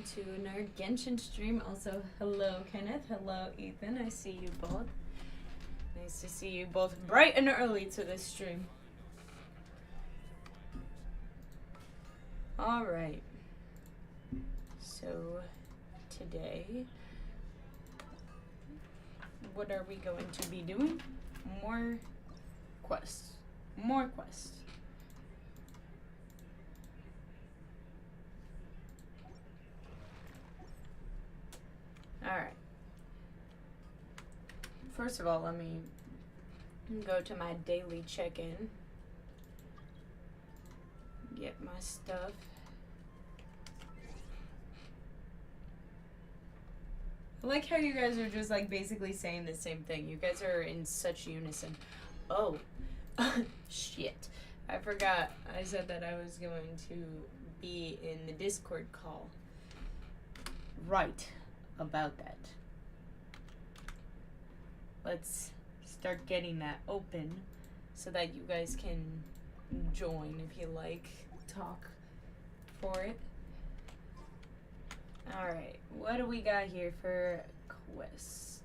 welcome to another Genshin stream. Also, hello Kenneth, hello Ethan, I see you both. Nice to see you both bright and early to this stream. Alright. So, today, what are we going to be doing? More quests. More quests. Alright. First of all, let me go to my daily check-in. Get my stuff. I like how you guys are just like basically saying the same thing. You guys are in such unison. Oh, shit. I forgot. I said that I was going to be in the Discord call. Right about that. Let's start getting that open so that you guys can join if you like. Talk for it. Alright, what do we got here for quest?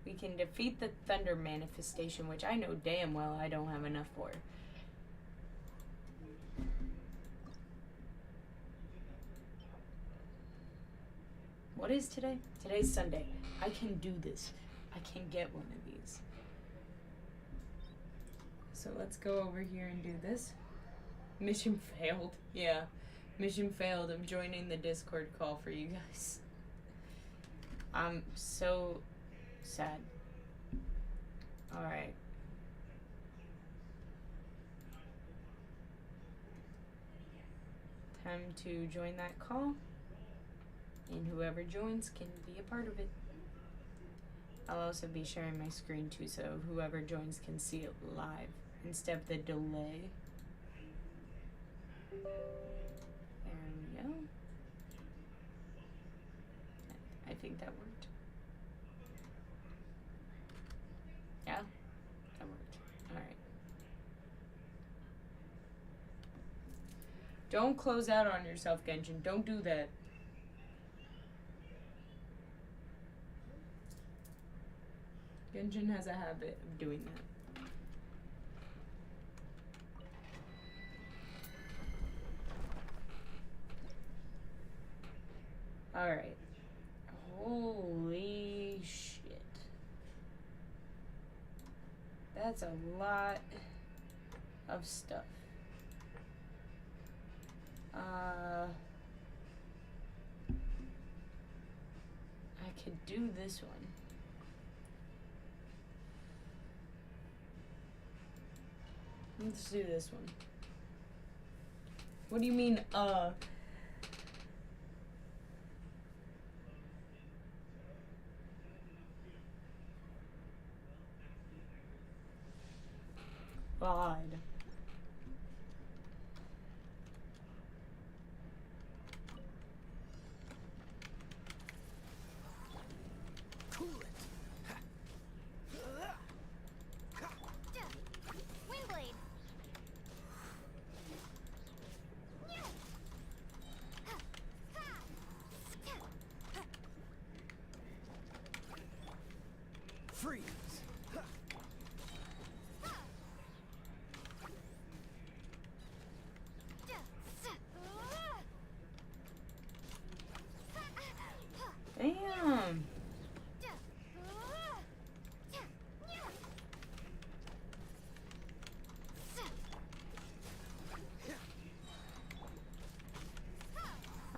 We can defeat the Thunder Manifestation, which I know damn well I don't have enough for. What is today? Today's Sunday. I can do this. I can get one of these. So let's go over here and do this. Mission failed. Yeah. Mission failed. I'm joining the Discord call for you guys. I'm so sad. Alright. Time to join that call. And whoever joins can be a part of it. I'll also be sharing my screen too, so whoever joins can see it live instead of the delay. There we go. I think that worked. Yeah, that worked. Alright. Don't close out on yourself, Genshin. Don't do that. Genshin has a habit of doing that. Alright. Holy shit. That's a lot of stuff. I could do this one. Let's do this one. What do you mean, God. Damn.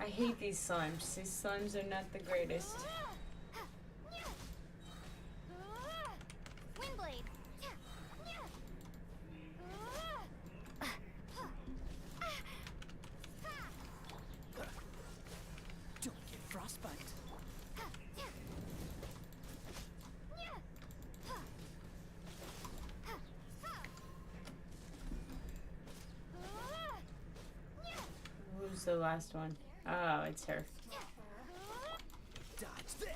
I hate these slimes. These slimes are not the greatest. The last one. Oh, it's her. Dodge this.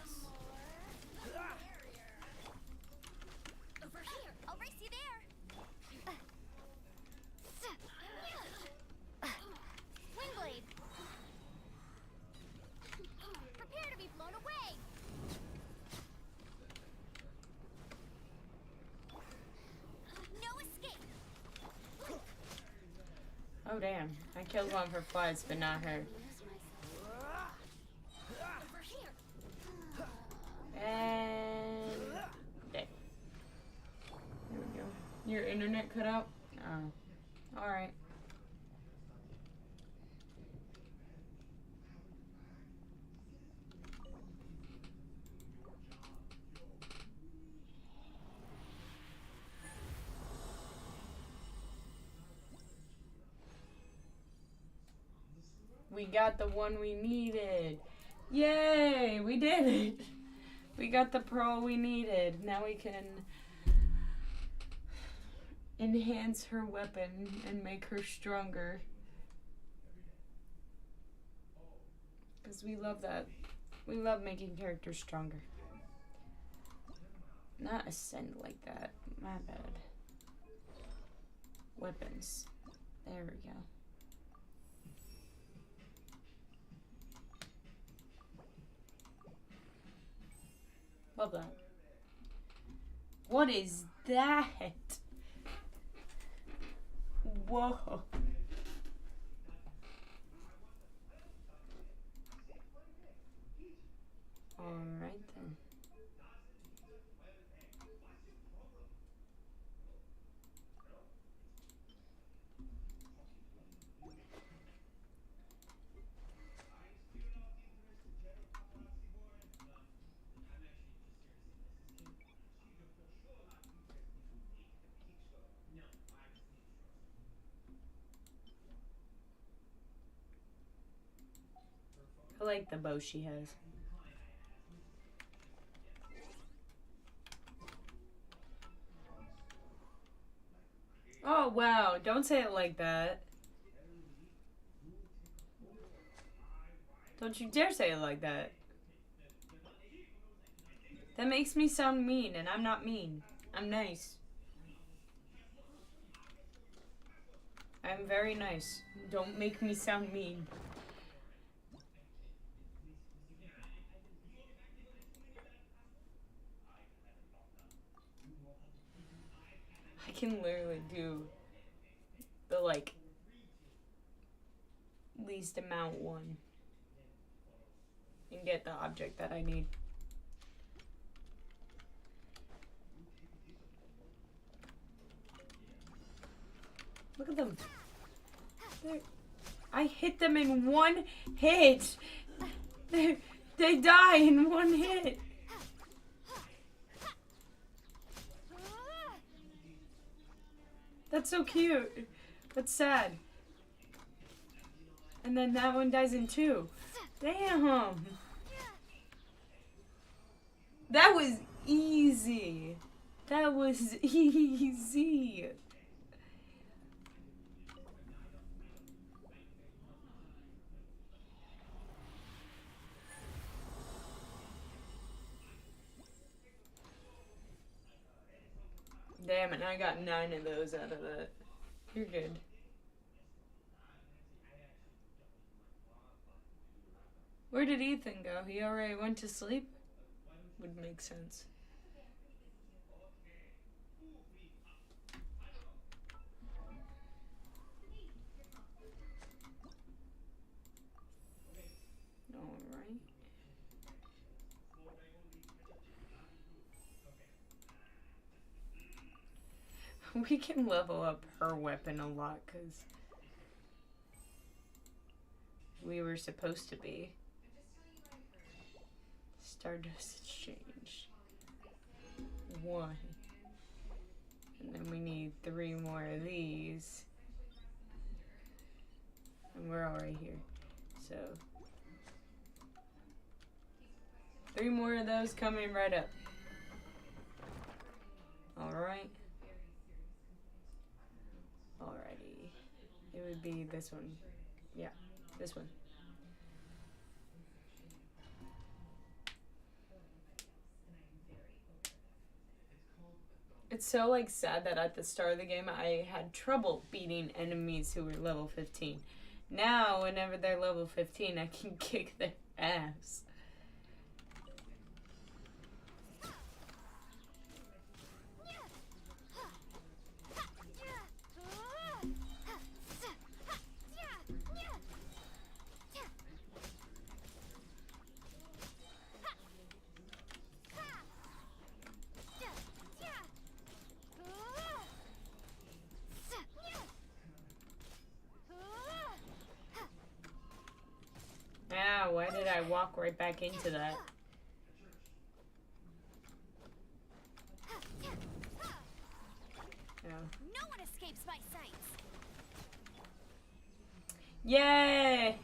Over here. I'll race you there. Windblade. damn. I killed one for flies, but not her. Over here. And... there. There we go. Your internet cut out? Oh. Alright. We got the one we needed. Yay! We did it! We got the pearl we needed. Now we can enhance her weapon and make her stronger. Because we love that. We love making characters stronger. Not ascend like that. My bad. Weapons. There we go. Love that. What is that? Whoa. Alright then. I like the bow she has. Oh wow, don't say it like that. Don't you dare say it like that. That makes me sound mean, and I'm not mean. I'm nice. I'm very nice. Don't make me sound mean. I can literally do the, like, least amount one and get the object that I need. Look at them. I hit them in one hit. They die in one hit. That's so cute. That's sad. And then that one dies in two. Damn. That was easy. That was easy. Damn it, I got 9 of those out of that. You're good. Where did Ethan go? He already went to sleep? Would make sense. Alright. We can level up her weapon a lot because we were supposed to be. Stardust exchange. 1. And then we need 3 more of these. And we're already here. So 3 more of those coming right up. Alright. Alrighty. It would be this one. Yeah, this one. It's so, like, sad that at the start of the game I had trouble beating enemies who were level 15. Now, whenever they're level 15, I can kick their ass. walk right back into that. Yeah. No one escapes my sights. Yay!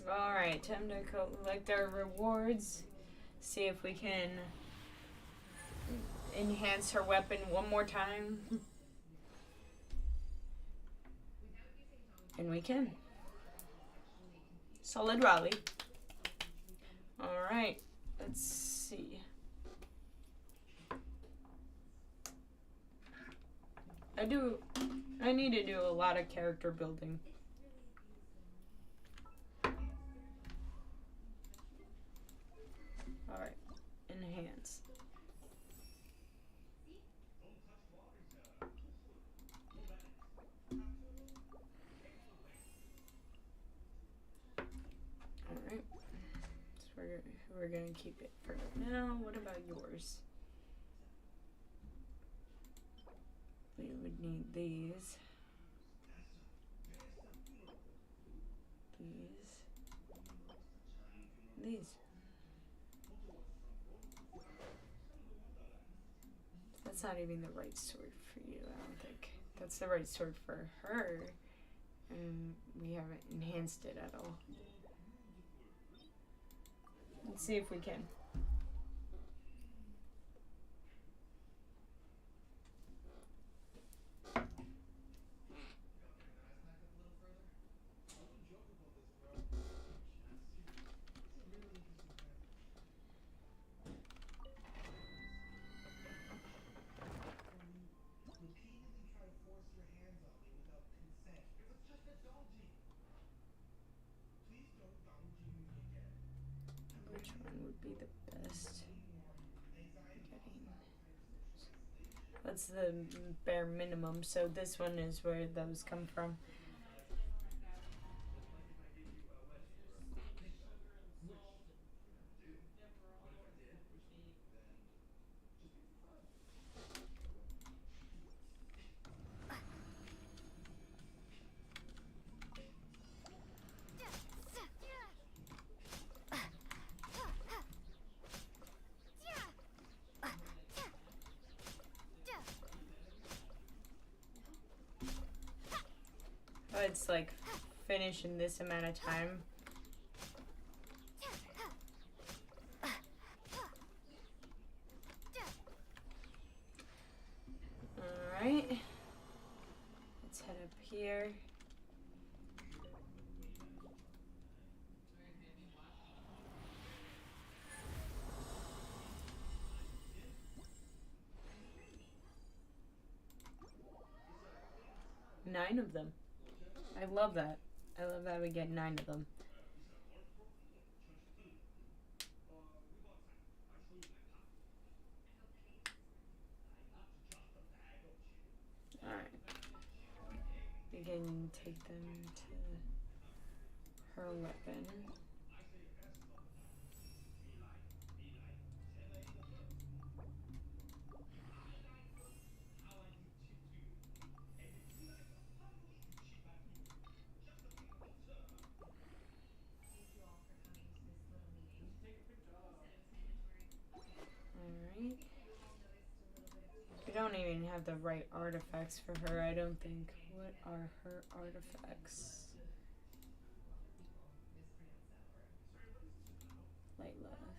Alright, time to collect our rewards. See if we can enhance her weapon one more time. And we can. Solid Raleigh. Alright, let's see. I need to do a lot of character building. Alright, enhance. Alright, so we're gonna keep it for now. What about yours? We would need these. These. That's not even the right sword for you, I don't think. That's the right sword for her. And we haven't enhanced it at all. Let's see if we can. Which one would be the best? That's the bare minimum, so this one is where those come from. Oh, it's like finish in this amount of time. Alright. Let's head up here. Nine of them. I love that. I love that we get 9 of them. Alright. We can take them to her weapon. Alright. We don't even have the right artifacts for her, I don't think. What are her artifacts? Light love.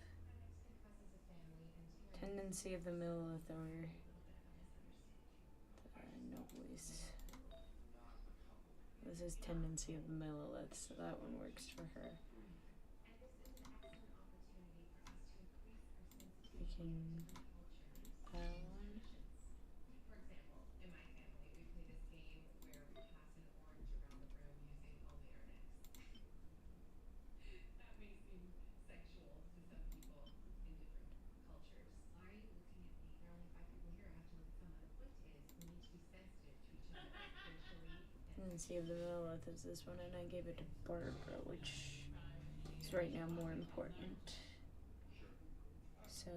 Tendency of the Millilith or noise. This is tendency of the Millilith, so that one works for her. We can that one. For example, in my family, we play this game where we pass an orange around the room using only our necks. That may seem sexual to some people in different cultures. Why are you looking at me? There are only 5 people here. I have to look at someone. The point is, we need to be sensitive to each other, virtually. Tendency of the Millilith is this one, and I gave it to Barbara, which is right now more important. So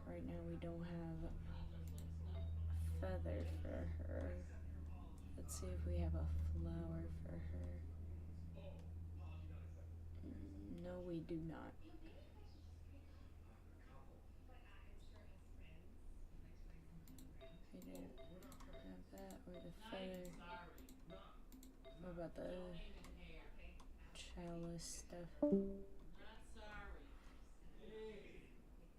right now we don't have a feather for her. Let's see if we have a flower for her. we do not. Maybe you guys should just break up. But I'm sure as friends, you'd like to raise some common ground. We didn't have that or the Not feather. even sorry. What about the Don't even care. Okay? chalice stuff? Not sorry. Okay,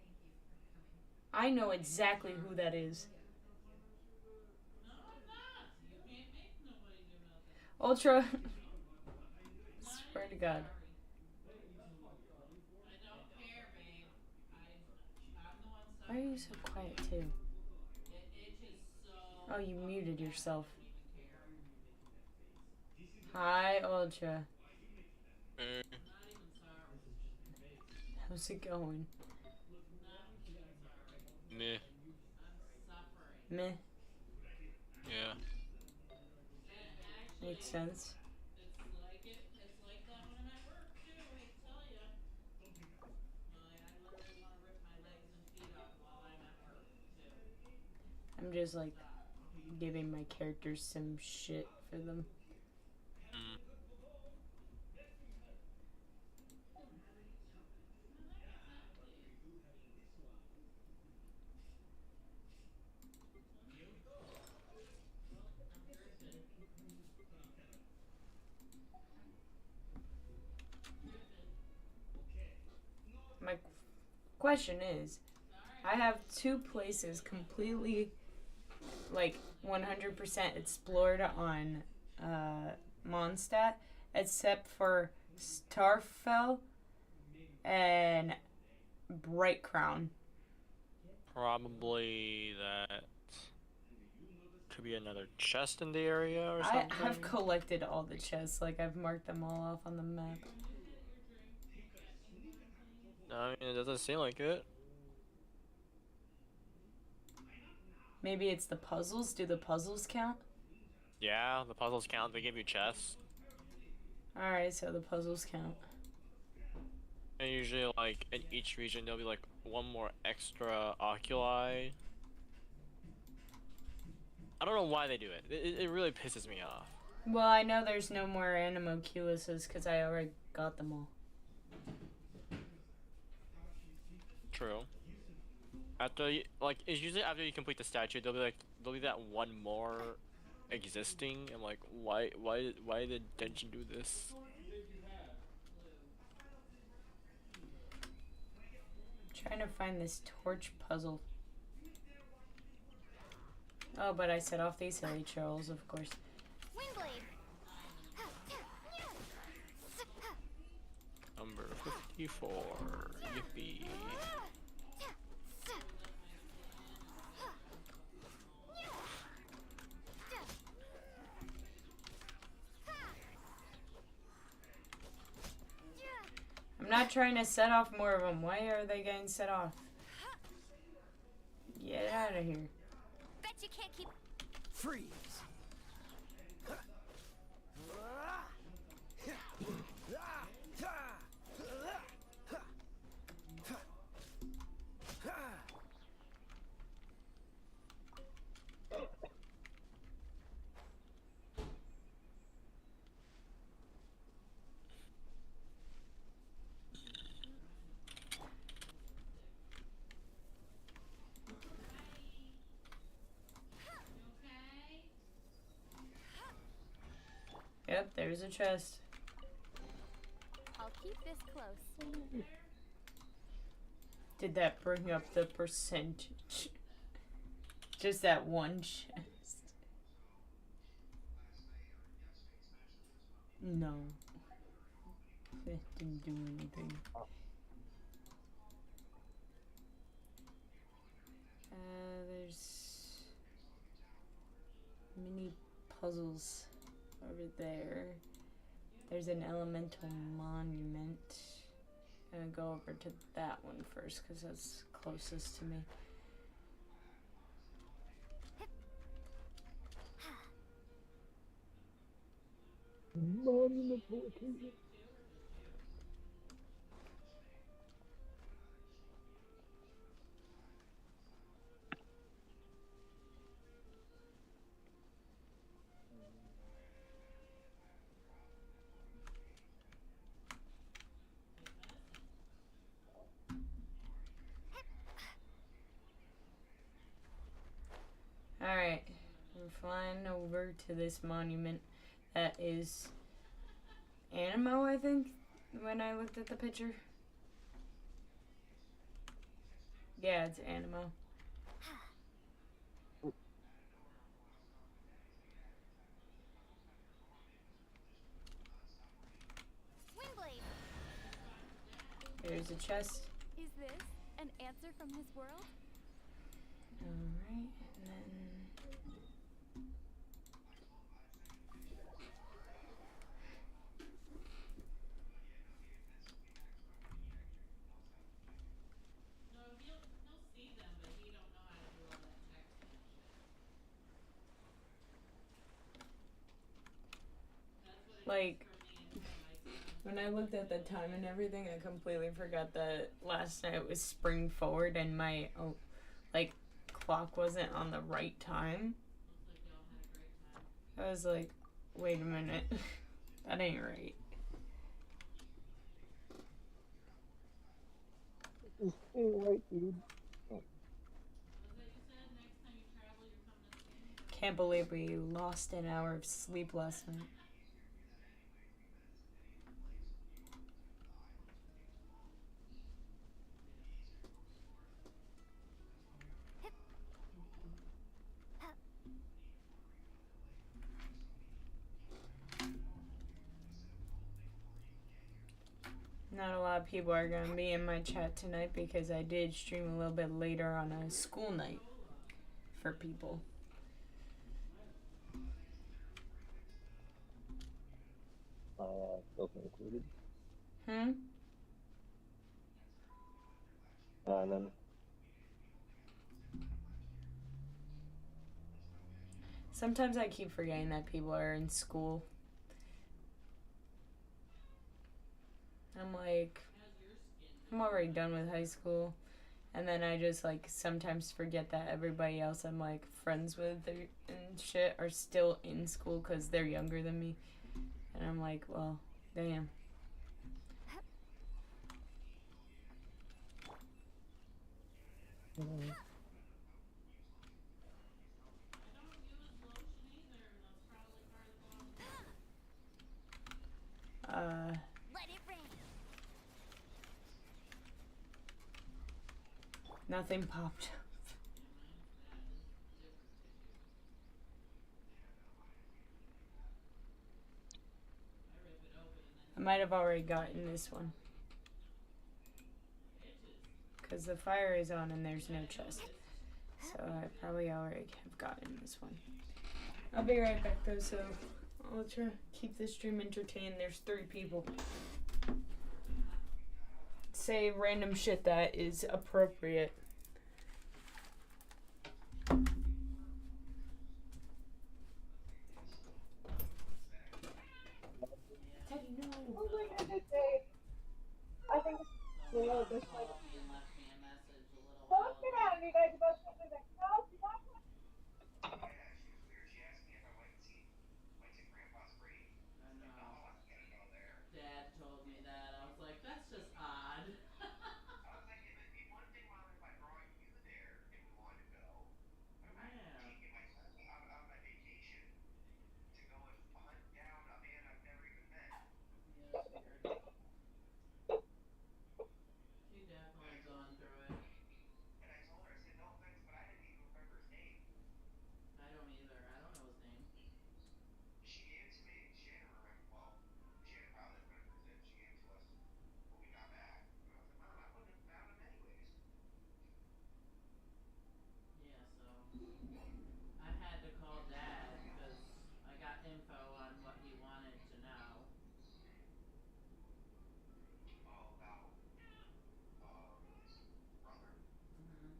thank you for coming. I know exactly who that is. No, I'm not. You can't make nobody do nothing. Ultra. Not Swear to even God. sorry. I don't care, babe. I'm the one Why are suffering. you so Not quiet you. too? It itches so. Oh, you muted fucking bad, yourself. I don't even care. Hi, Ultra. Not even sorry. How's it going? Not even sorry. Meh. I'm suffering. Meh. Yeah. And actually, Makes sense. It's like that when I'm at work too. I hate to tell you. I literally want to rip my legs and feet off while I'm at work too. I'm just like Stop. giving my characters some shit for them. Mm. I'm drifting. My question is, I have two places completely, like 100% explored on Mondstadt, except for Starfell and Bright Crown. Probably that could be another chest in the area or I something. have collected all the chests, like I've marked them all off on the map. No, I mean, it doesn't seem like it. Maybe it's the puzzles. Do the puzzles count? Yeah, the puzzles count. They give you chests. Alright, so the puzzles count. And usually, like, in each region, there'll be, like, one more extra oculi. I don't know why they do it. It really pisses me off. Well, I know there's no more animalculouses because I already got them all. True. After you, like, it's usually after you complete the statue, there'll be that one more existing. I'm like, why did Genshin do this? Trying to find this torch puzzle. Oh, but I set off these hilly trolls, of course. Windblade. Number 54. Yippee. I'm not trying to set off more of them. Why are they getting set off? Get out of here. Bet you can't keep. Freeze. Okay. Yep, there's a chest. I'll keep this close. Did that bring up the percentage? Just that one chest. No. It didn't do anything. There's mini puzzles over there. There's an elemental monument. I'm gonna go over to that one first because that's closest to me. over to this monument that is Animo, I think, when I looked at the picture. Yeah, it's Animo. Windblade! There's a chest. Is this an answer from this world? Alright, and then... No, he'll see them, but he don't know how to do all that texting and shit. That's what it Like, is for me and him. I see him. when I looked at the time and everything, I completely forgot that last night was spring forward and my, clock wasn't on the right time. Looks like y'all had a great time. I was like, wait a minute. That ain't right. This ain't right, dude. What was that you said? Next time you travel, you're coming to see me? Can't believe we lost an hour of sleep last night. Not a lot of people are going to be in my chat tonight because I did stream a little bit later on a school night for people. Self included. Hmm? None. Sometimes I keep forgetting that people are in school. I'm like, How's your skin I'm already done with high school. And then I just sometimes forget that everybody else I'm friends with and shit are still in school because they're younger than me. And I'm like, well, damn. I don't use lotion either, and that's probably part of the problem. Let it rain! Nothing popped. Yeah, mine's that. This is different tissue. I rip it open and I then might have already gotten this one. itches. Because the fire is on and there's no chest. So I probably already have gotten this one. I'll be right back though, so I'll try to keep this stream entertained. There's 3 people. Say random shit that is appropriate. Teddy, no. Oh my goodness, Dave. I think it's So real. Mom This like, called me and left me a message a little don't while get ago. out of me, guys, about something like, no, you're not going I know. Dad told me that. I was like, that's just odd. Yeah. Yeah, it's weird. She definitely gone through it. I don't either. I don't know his name. Yeah, so I had to call Dad because I got info on what he wanted to know. Mhm.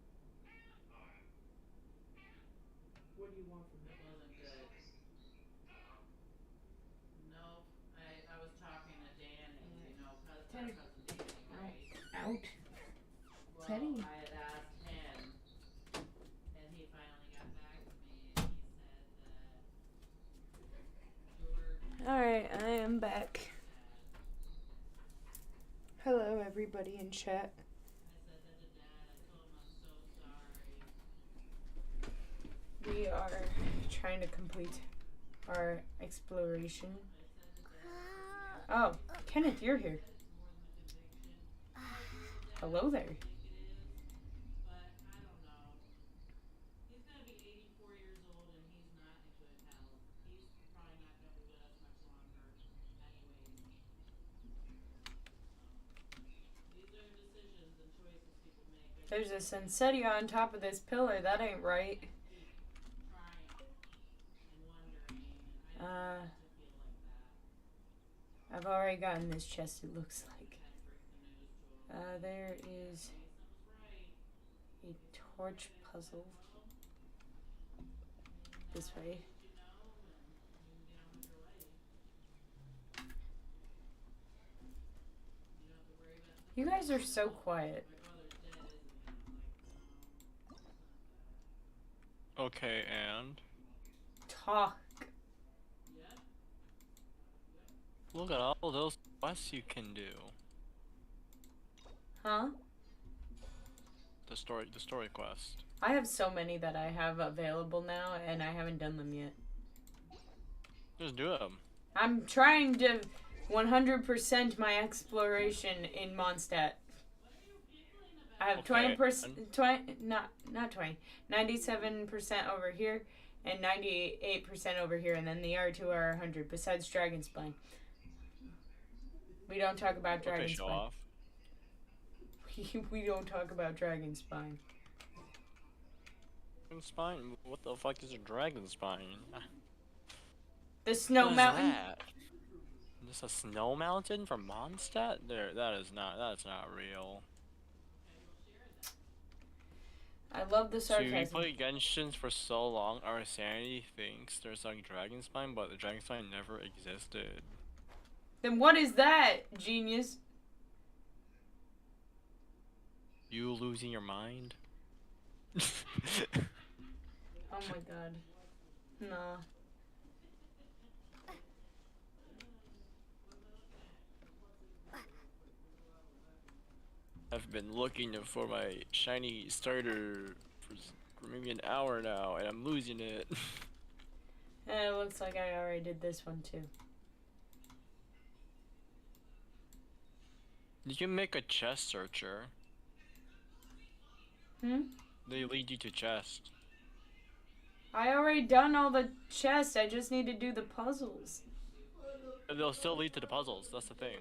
What do you want from me? It wasn't good. Nope. I was talking to Danny, you know, our Teddy. cousin Danny, right? Out. Well, Teddy. I had asked him, and he finally got back to me, and he said that George Alright, I am back. sad. Hello, everybody in chat. I said that to Dad. I told him I'm so sorry. We are trying to complete our exploration. Oh, Kenneth, you're here. Hello there. But I don't know. He's gonna be 84 years old and he's not in good health. He's probably not gonna be with us much longer, anyways. These are decisions and choices people make. There's a Sunsettia on top of this pillar. That ain't right. Keep trying and wondering, and I don't want it to feel like that. I've already gotten this chest, it looks like. Had to break the news to him. There is Something's right. a torch puzzle. This way. You know, and you can get on with your life. You don't have to worry about You guys are so quiet. my brother's dead, isn't he? And I'm like, no, it's not that. Okay, and Talk. Yep. look at all those quests you can do. Huh? The story quest. I have so many that I have available now, and I haven't done them yet. Just do them. I'm trying to 100% my exploration in Mondstadt. I have Okay, 20%, not 20, 97% over here, and 98% over here, and then the R2 are 100, besides Dragonspine. We don't talk about Okay, show Dragonspine. off. We don't talk about Dragonspine. Dragon spine? What the fuck is a dragon spine? The Snow What is Mountain. that? This a snow mountain from Mondstadt? That's not real. I love the So we sarcasm. played Genshin for so long, our sanity thinks there's like dragon spine, but the dragon spine never existed. Then what is that, genius? You losing your mind? Oh my god. Nah. I've been looking for my shiny starter for maybe an hour now, and I'm losing it. And it looks like I already did this one too. Did you make a chest searcher? Hmm? They lead you to chest. I already done all the chests. I just need to do the puzzles. They'll still lead to the puzzles, that's the thing.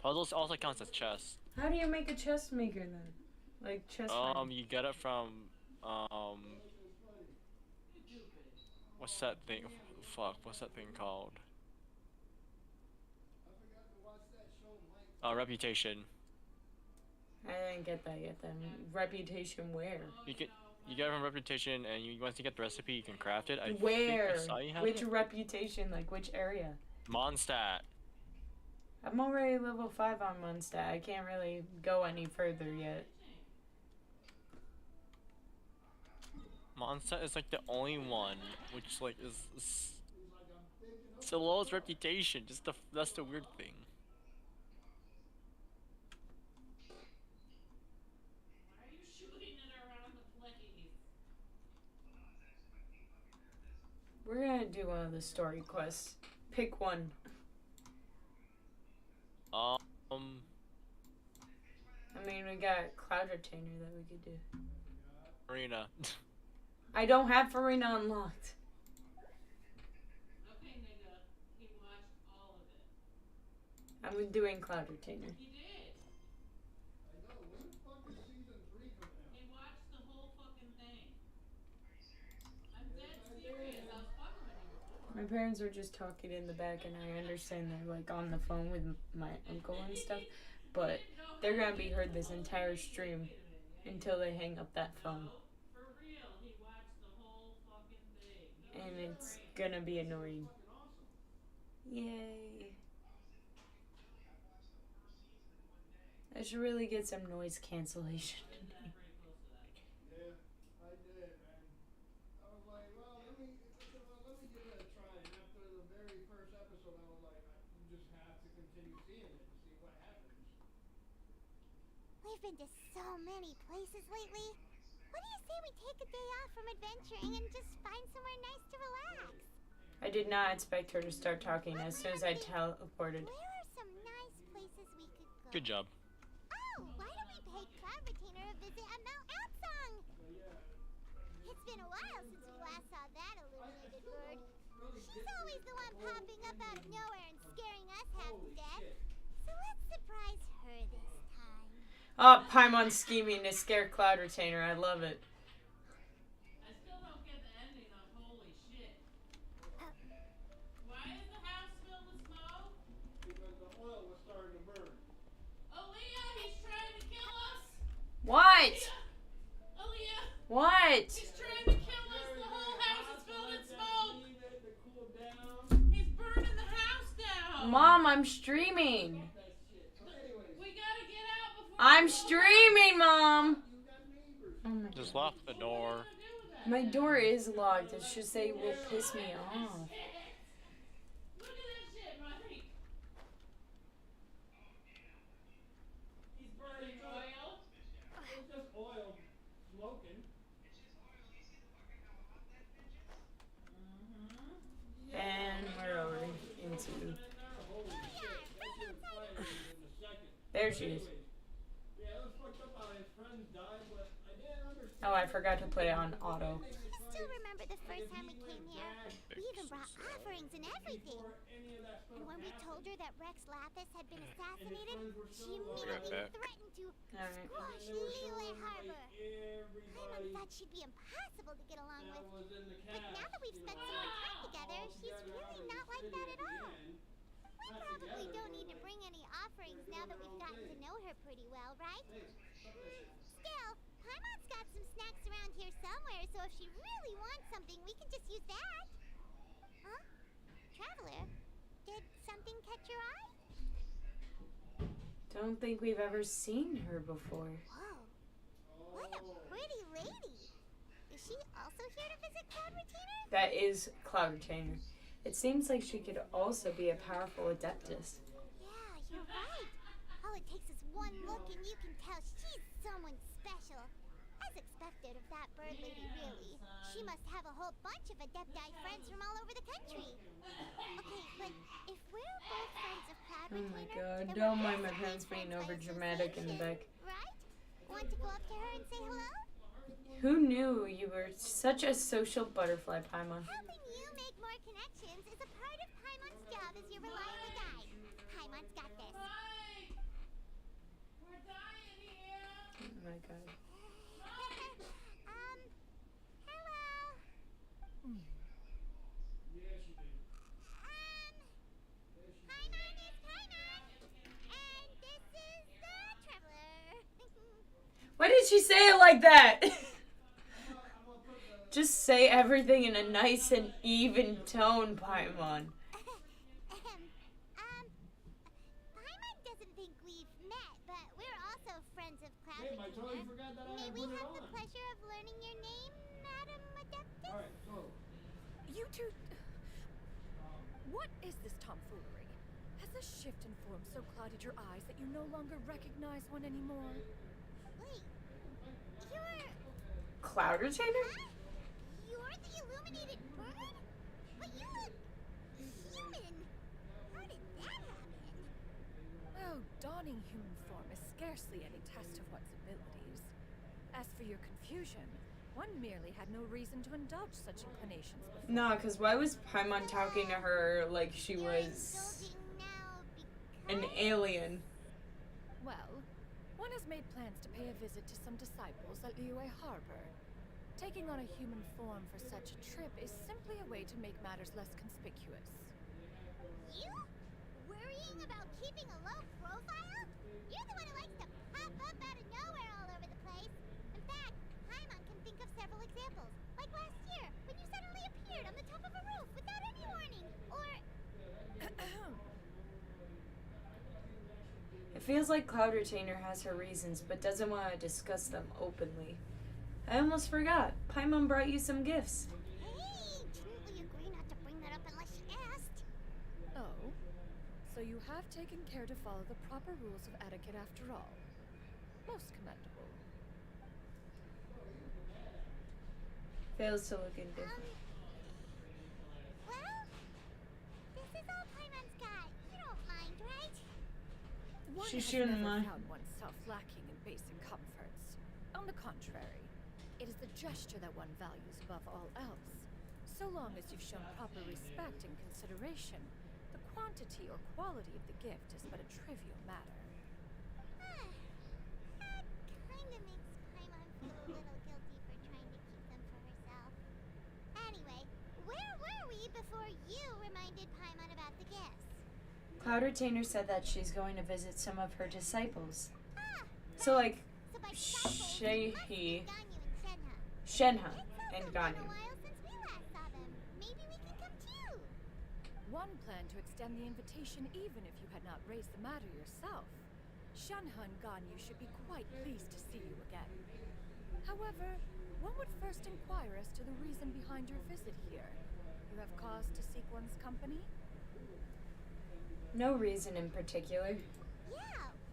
Puzzles also counts as chests. How do you make a chest maker then? Like chest maker. You get it from, what's that thing? Fuck, what's that thing called? Reputation. I didn't get that yet then. Reputation where? You get it from Reputation, and once you get the recipe, you can craft it. I think Where? I saw you have Which it. reputation? Like which area? Mondstadt. I'm already level 5 on Mondstadt. I can't really go any further yet. Mondstadt is like the only one which like is it's the lowest reputation. That's the weird thing. Why are you shooting it around the place? We're gonna do one of the story quests. Pick one. I mean, we got Cloud Retainer that we could do. Arena. I don't have Farina unlocked. Okay, nigga. He watched all of it. I'm doing Cloud Retainer. He did. He watched the whole fucking thing. I'm dead serious. I was fucking with you before. My parents were just talking in the back, and I understand they're like on the phone with my uncle and stuff, but they're gonna be heard this entire stream until they hang up that phone, For real, he watched the whole fucking thing. and it's gonna be annoying. Yay! I should really get some noise cancellation. Pretty close to that. Yeah, I did, and I was like, well, let me give it a try. And after the very first episode, I was like, you just have to continue seeing it to see what happens. We've been to so many places lately. What do you say we take a day off from adventuring and just find somewhere nice to relax? I did not expect her to start talking as soon as I teleported. Where are some nice places we could go? Good job. Oh, why don't we pay Cloud Retainer a visit at Mount Outsong? It's been a while since we last saw that illuminated bird. She's always the one popping up out of nowhere and scaring us half to death. So let's surprise her this time. Oh, Paimon scheming to scare Cloud Retainer. I love it. I still don't get the ending of holy shit. Why is the house filled with smoke? Because the oil was starting to burn. Aaliyah, he's trying to kill us. What? Aaliyah, What? he's trying to kill us. The whole house is filled in smoke. Leave it to cool down. He's burning the house down. Mom, I'm streaming. That shit. So anyways, We gotta get out before. I'm the whole streaming, Mom. you got neighbors. Oh my Just God. lock the door. house- What are we gonna do with that? My door is locked. It should say will piss me off. Look at that shit, Mike. He's burning oil. It's just oil smoking. And we're over into. Holy shit. That shit was flying in a second. There she is. Yeah, it was fucked up how his friends died, but I didn't understand. Oh, I forgot to put it on auto. I still remember the first time we came here. We even brought offerings and everything. And when we told her that Rex Lapis had been assassinated, she immediately back. threatened to Alright. squash Lele Harbor. Paimon Everybody thought she'd be impossible to get along that with. was in the But cast. now that we've spent so much time together, she's really not like that at all. We probably don't need to bring any offerings now that we've gotten to know her pretty well, right? Still, Paimon's got some snacks around here somewhere, so if she really wants something, we can just use that. Huh? Traveler, did something catch your eye? Don't think we've ever seen her before. Whoa, what a pretty lady. Is she also here to visit Cloud Retainer? That is Cloud Retainer. It seems like she could also be a powerful adeptus. Yeah, you're right. All it takes is one look and you can tell she's someone special. As expected of that bird lady, really. She must have a whole bunch of Adepti friends from all over the country. Okay, but if we're both friends of Cloud Oh my Retainer, God, then don't we're mind my also parents friends being by over dramatic in the association, back. Right? Want to go up to her and say hello? Who knew you were such a social butterfly, Paimon? Helping you make more connections is a part of Paimon's job as your reliable guide. Paimon's got this. Mike, we're dying here. Oh my God. Hello. Yeah, she did. Paimon is Paimon. And this is the Traveler. Why did she say it like that? I'm gonna put the Just say everything in a nice and even tone, Paimon. Paimon doesn't think we've met, but we're also friends of Cloud name. I totally Retainer. forgot that I May had we put it have the on. pleasure of learning your name, Madam Adeptus? Alright, so You two. What is this tomfoolery? Has this shift in form so clouded your eyes that you no longer recognize one anymore? Wait, you're... Cloud Retainer? Huh? You're the illuminated bird? But you look... human. How did that happen? Oh, donning human form is scarcely any test of one's abilities. As for your confusion, one merely had no reason to indulge such inclinations before. No, because why was Paimon talking to her like she You're was indulging now an because... alien? Well, one has made plans to pay a visit to some disciples at Liyue Harbor. Taking on a human form for such a trip is simply a way to make matters less conspicuous. You? Worrying about keeping a low profile? You're the one who likes to pop up out of nowhere all over the place. In fact, Paimon can think of several examples. Like last year, when you suddenly appeared on the top of a roof without any warning. Or... It feels like Cloud Retainer has her reasons, but doesn't want to discuss them openly. I almost forgot. Paimon brought you some gifts. Hey, didn't we agree not to bring that up unless she asked? Oh, so you have taken care to follow the proper rules of etiquette after all. Most commendable. Fails to look indifferent. Well, is all Paimon's got. You don't mind, right? One She has shouldn't never mind. found oneself lacking in basic comforts. On the contrary, it is the gesture that one values above all else. So long as you've shown proper respect and consideration, the quantity or quality of the gift is but a trivial matter. That kinda makes Paimon feel a little guilty for trying to keep them for herself. Anyway, where were we before you reminded Paimon about the gifts? Cloud Retainer said that she's going to visit some of her disciples. Ah, So like so by disciples, Shehi, it must be Ganyu and Shenhe. Shenhe, It's and also been Ganyu. a while since we last saw them. Maybe we can come too. One planned to extend the invitation even if you had not raised the matter yourself. Shenhe and Ganyu should be quite pleased to see you again. However, one would first inquire as to the reason behind your visit here. You have cause to seek one's company? No reason in particular. Yeah,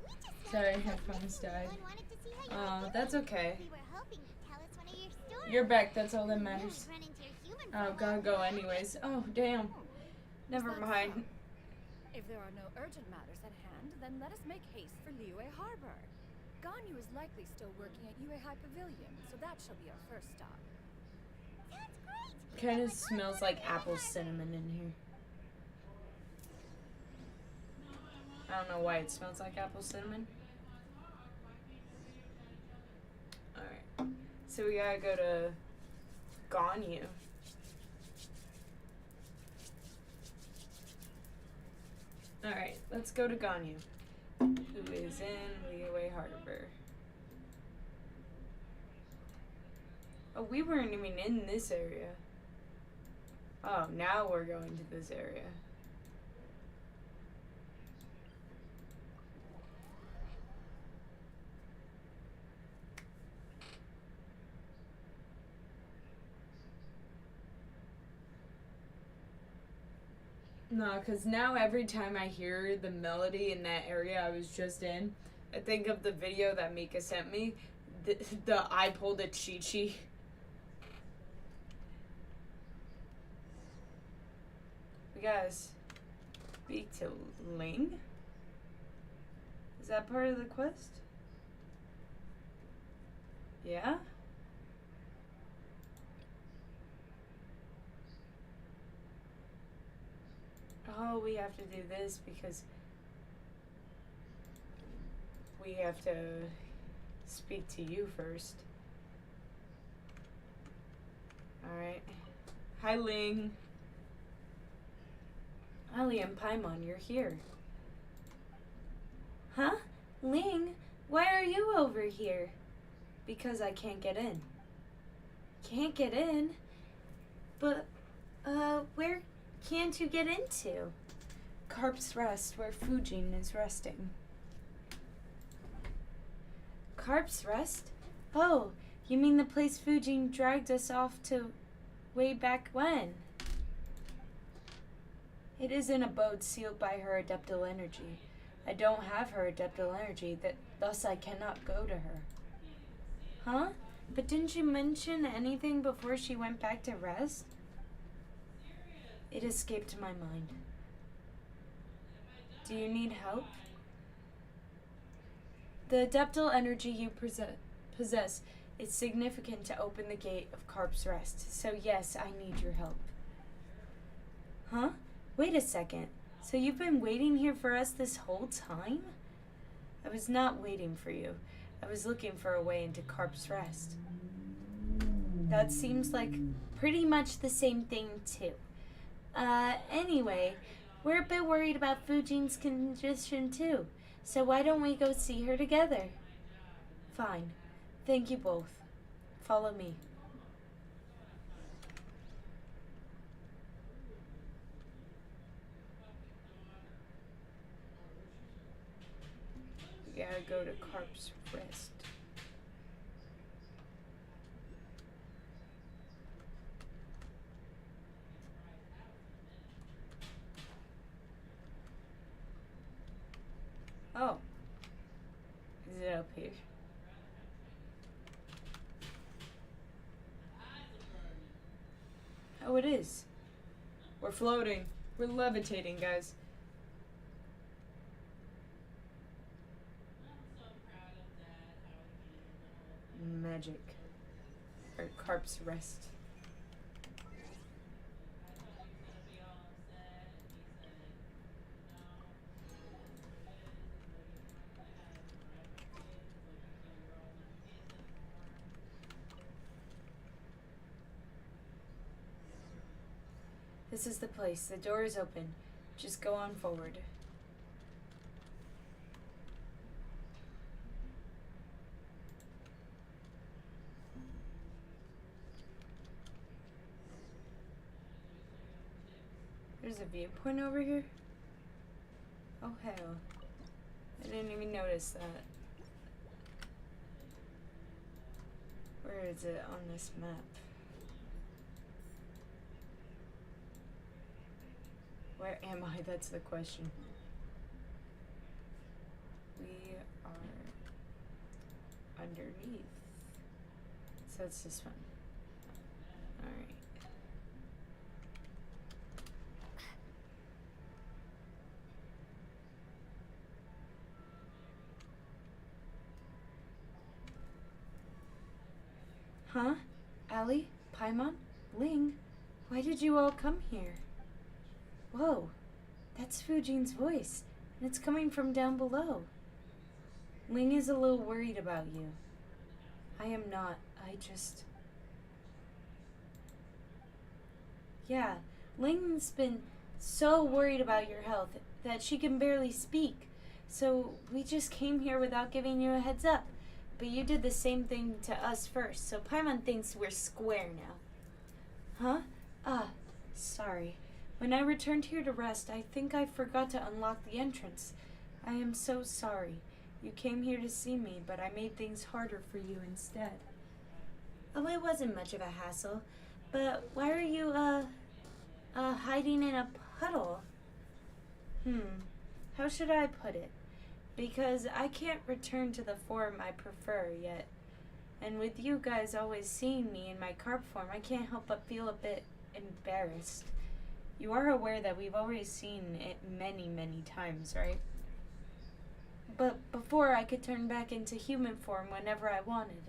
we just Sorry, noticed headphones that died. and wanted to see how you Oh, were that's doing. okay. We were hoping to tell us one of your stories. You're back, that's all that We knew matters. we'd run into your human Oh, for a gotta while, go right? anyways. Oh, damn. Never Is that mind. so? If there are no urgent matters at hand, then let us make haste for Liyue Harbor. Ganyu is likely still working at Yuehai Pavilion, so that shall be our first stop. That's great. Kind of smells like apple cinnamon in here. I don't know why it smells like apple cinnamon. Alright. So we gotta go to Ganyu. Alright, let's go to Ganyu, who is in Liyue Harbor. Oh, we weren't even in this area. Oh, now we're going to this area. No, because now every time I hear the melody in that area I was just in, I think of the video that Mika sent me. The I pulled a Chi-Chi. We gotta speak to Ling? Is that part of the quest? Yeah? Oh, we have to do this because we have to speak to you first. Alright. Hi, Ling. Ali and Paimon, you're here. Huh? Ling, why are you over here? Because I can't get in. Can't get in? But, where can't you get into? Carp's Rest, where Fujin is resting. Carp's Rest? Oh, you mean the place Fujin dragged us off to way back when? It is an abode sealed by her adeptal energy. I don't have her adeptal energy, thus I cannot go to her. Huh? But didn't you mention anything before she went back to rest? It escaped my mind. Do you need help? The adeptal energy you possess is significant to open the gate of Carp's Rest, so yes, I need your help. Huh? Wait a second. So you've been waiting here for us this whole time? I was not waiting for you. I was looking for a way into Carp's Rest. That seems like pretty much the same thing, too. Anyway, we're a bit worried about Fujin's condition, too. So why don't we go see her together? Fine. Thank you both. Follow me. We gotta go to Carp's Rest. Oh. Is it up here? Oh, it is. We're floating. We're levitating, guys. I'm so proud of Dad, how he handled the whole thing. Magic. Or Carp's rest. I thought he was gonna be all upset, and he said, no, it is what it is. He's like, it's not gonna happen, right, my kids? He's like, until you're old enough to get them form. This is the place. The door is open. Just go on forward. There's a viewpoint over here? Oh hell. I didn't even notice that. Where is it on this map? Where am I? That's the question. We are underneath. So it's this one. Alright. Huh? Ali? Paimon? Ling? Why did you all come here? Whoa, that's Fujin's voice, and it's coming from down below. Ling is a little worried about you. I am not. Yeah, Ling's been so worried about your health that she can barely speak. So we just came here without giving you a heads up. But you did the same thing to us first, so Paimon thinks we're square now. Huh? Sorry. When I returned here to rest, I think I forgot to unlock the entrance. I am so sorry. You came here to see me, but I made things harder for you instead. Oh, it wasn't much of a hassle. But why are you, hiding in a puddle? How should I put it? Because I can't return to the form I prefer yet. And with you guys always seeing me in my carp form, I can't help but feel a bit embarrassed. You are aware that we've already seen it many, many times, right? But before I could turn back into human form whenever I wanted.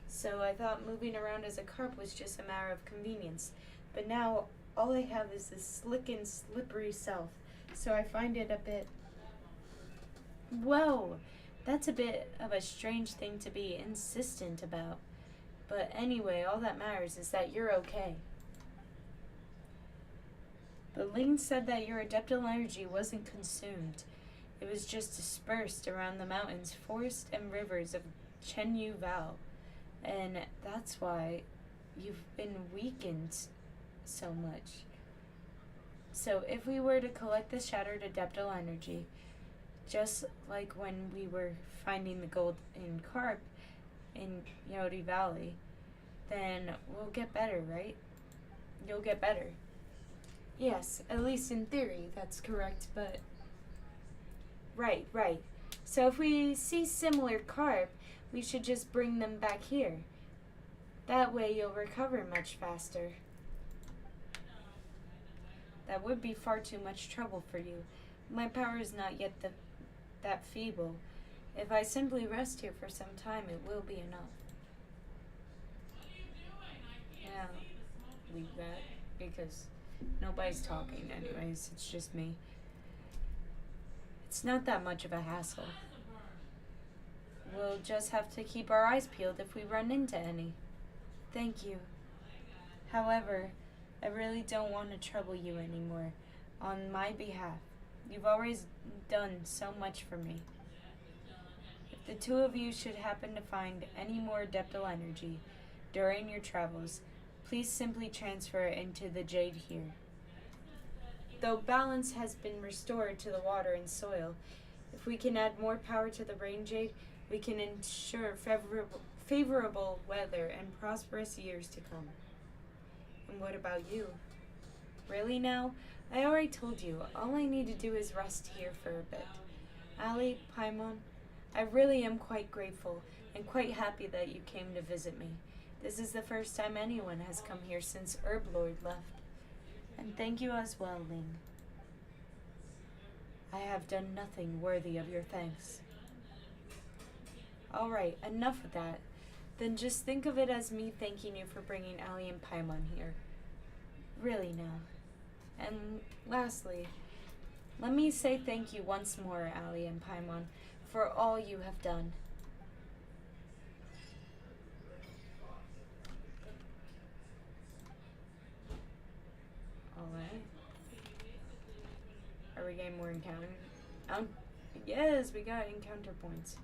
So I thought moving around as a carp was just a matter of convenience. But now all I have is this slick and slippery self. So I find it a bit... Whoa, that's a bit of a strange thing to be insistent about. But anyway, all that matters is that you're okay. The Ling said that your adeptal energy wasn't consumed. It was just dispersed around the mountains, forests, and rivers of Xianyun Valley. And that's why you've been weakened so much. So if we were to collect the shattered adeptal energy, just like when we were finding the gold in Carp in Yodi Valley, then we'll get better, right? You'll get better. Yes, at least in theory, that's correct, but... Right. So if we see similar carp, we should just bring them back here. That way you'll recover much faster. That would be far too much trouble for you. My power is not yet that feeble. If I simply rest here for some time, it will be enough. What are you doing? I can't Yeah, see the smoke is leave so that, thick. because nobody's talking anyways, it's just me. It's not that much of a hassle. We'll just have to keep our eyes peeled if we run into any. Thank you. However, I really don't want to trouble you anymore. On my behalf, you've always done so much for me. If the two of you should happen to find any more adeptal energy during your travels, please simply transfer it into the jade here. Though balance has been restored to the water and soil, if we can add more power to the rain jade, we can ensure favorable weather and prosperous years to come. And what about you? Really now? I already told you, all I need to do is rest here for a bit. Ali, Paimon, I really am quite grateful and quite happy that you came to visit me. This is the first time anyone has come here since Herblord left. And thank you as well, Ling. I have done nothing worthy of your thanks. Alright, enough of that. Then just think of it as me thanking you for bringing Ali and Paimon here. Really now. And lastly, let me say thank you once more, Ali and Paimon, for all you have done. Alright. Are we getting more encounter? Yes, we got encounter points.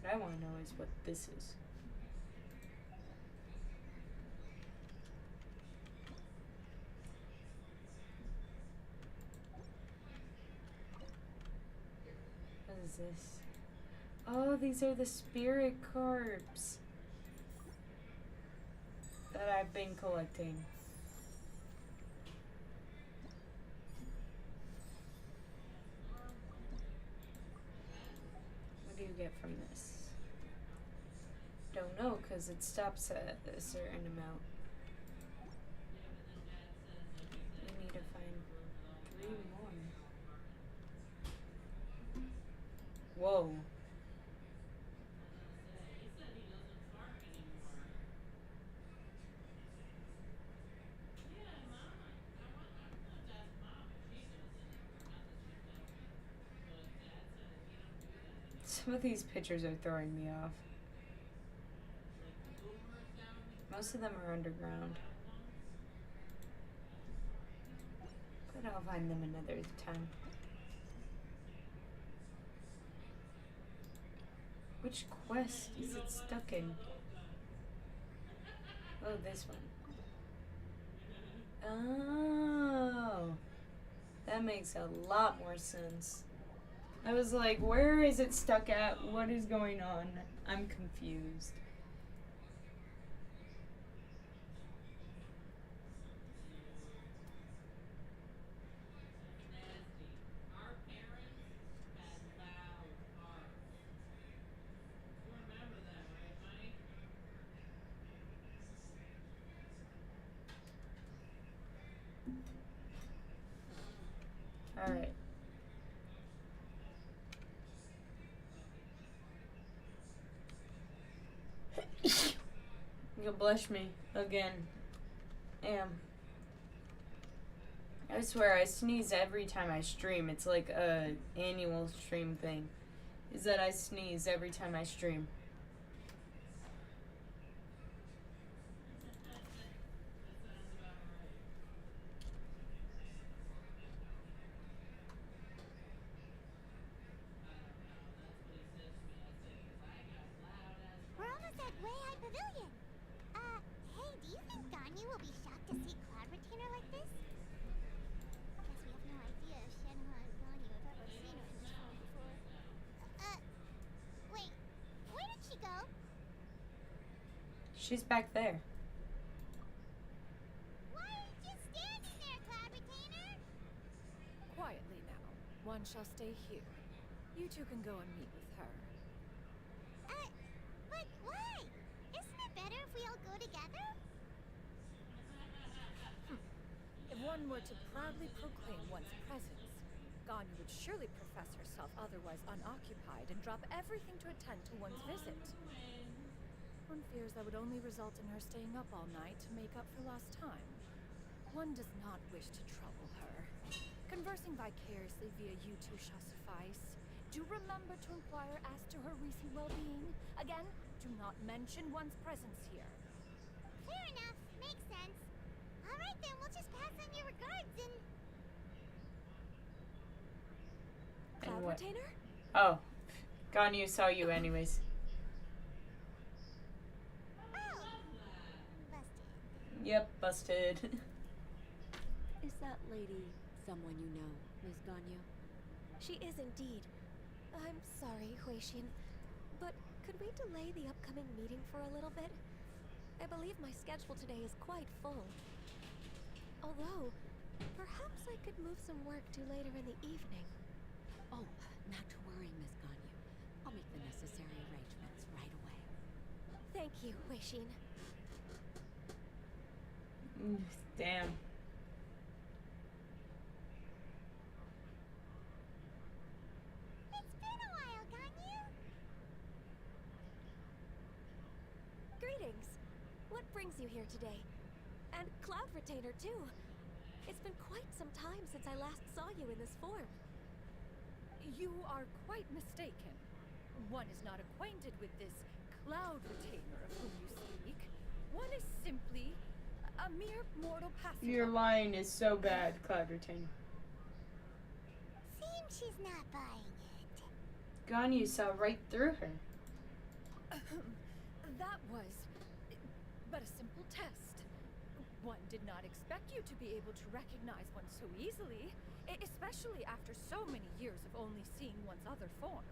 What I want to know is what this is. What is this? Oh, these are the spirit carps that I've been collecting. What do you get from this? Don't know, because it stops at a certain amount. We need to find 3 more. Whoa. Some of these pictures are throwing me off. Most of them are underground. But I'll find them another time. Which quest is it stuck in? Oh, this one. Oh. That makes a lot more sense. I was like, where is it stuck at? What is going on? I'm confused. Alright. You'll blush me again. I swear I sneeze every time I stream. It's like a annual stream thing. Is that I sneeze every time I stream. We're almost at Way High Pavilion. Hey, do you think Ganyu will be shocked to see Cloud Retainer like this? Guess we have no idea if Shenhua and Ganyu have ever seen her in this form before. Wait, where did she go? She's back there. Why are you just standing there, Cloud Retainer? Quietly now. One shall stay here. You two can go and meet with her. But why? Isn't it better if we all go together? If one were to proudly proclaim one's presence, Ganyu would surely profess herself otherwise unoccupied and drop everything to attend to one's visit. One fears that would only result in her staying up all night to make up for lost time. One does not wish to trouble her. Conversing vicariously via you two shall suffice. Do remember to inquire as to her recent well-being. Again, do not mention one's presence here. Fair enough. Makes sense. Alright then, we'll just pass on your regards and... Cloud what? Retainer? Oh. Ganyu saw you anyways. Oh! Busted. Yep, busted. Is that lady someone you know, Ms. Ganyu? She is indeed. I'm sorry, Huixin, but could we delay the upcoming meeting for a little bit? I believe my schedule today is quite full. Although, perhaps I could move some work to later in the evening. Oh, not to worry, Ms. Ganyu. I'll make the necessary arrangements right away. Thank you, Huixin. Damn. It's been a while, Ganyu. Greetings. What brings you here today? And Cloud Retainer, too. It's been quite some time since I last saw you in this form. You are quite mistaken. One is not acquainted with this Cloud Retainer of whom you speak. One is simply a mere mortal passing. Your line is so bad, Cloud Retainer. Seems she's not buying it. Ganyu saw right through her. That was but a simple test. One did not expect you to be able to recognize one so easily, especially after so many years of only seeing one's other form.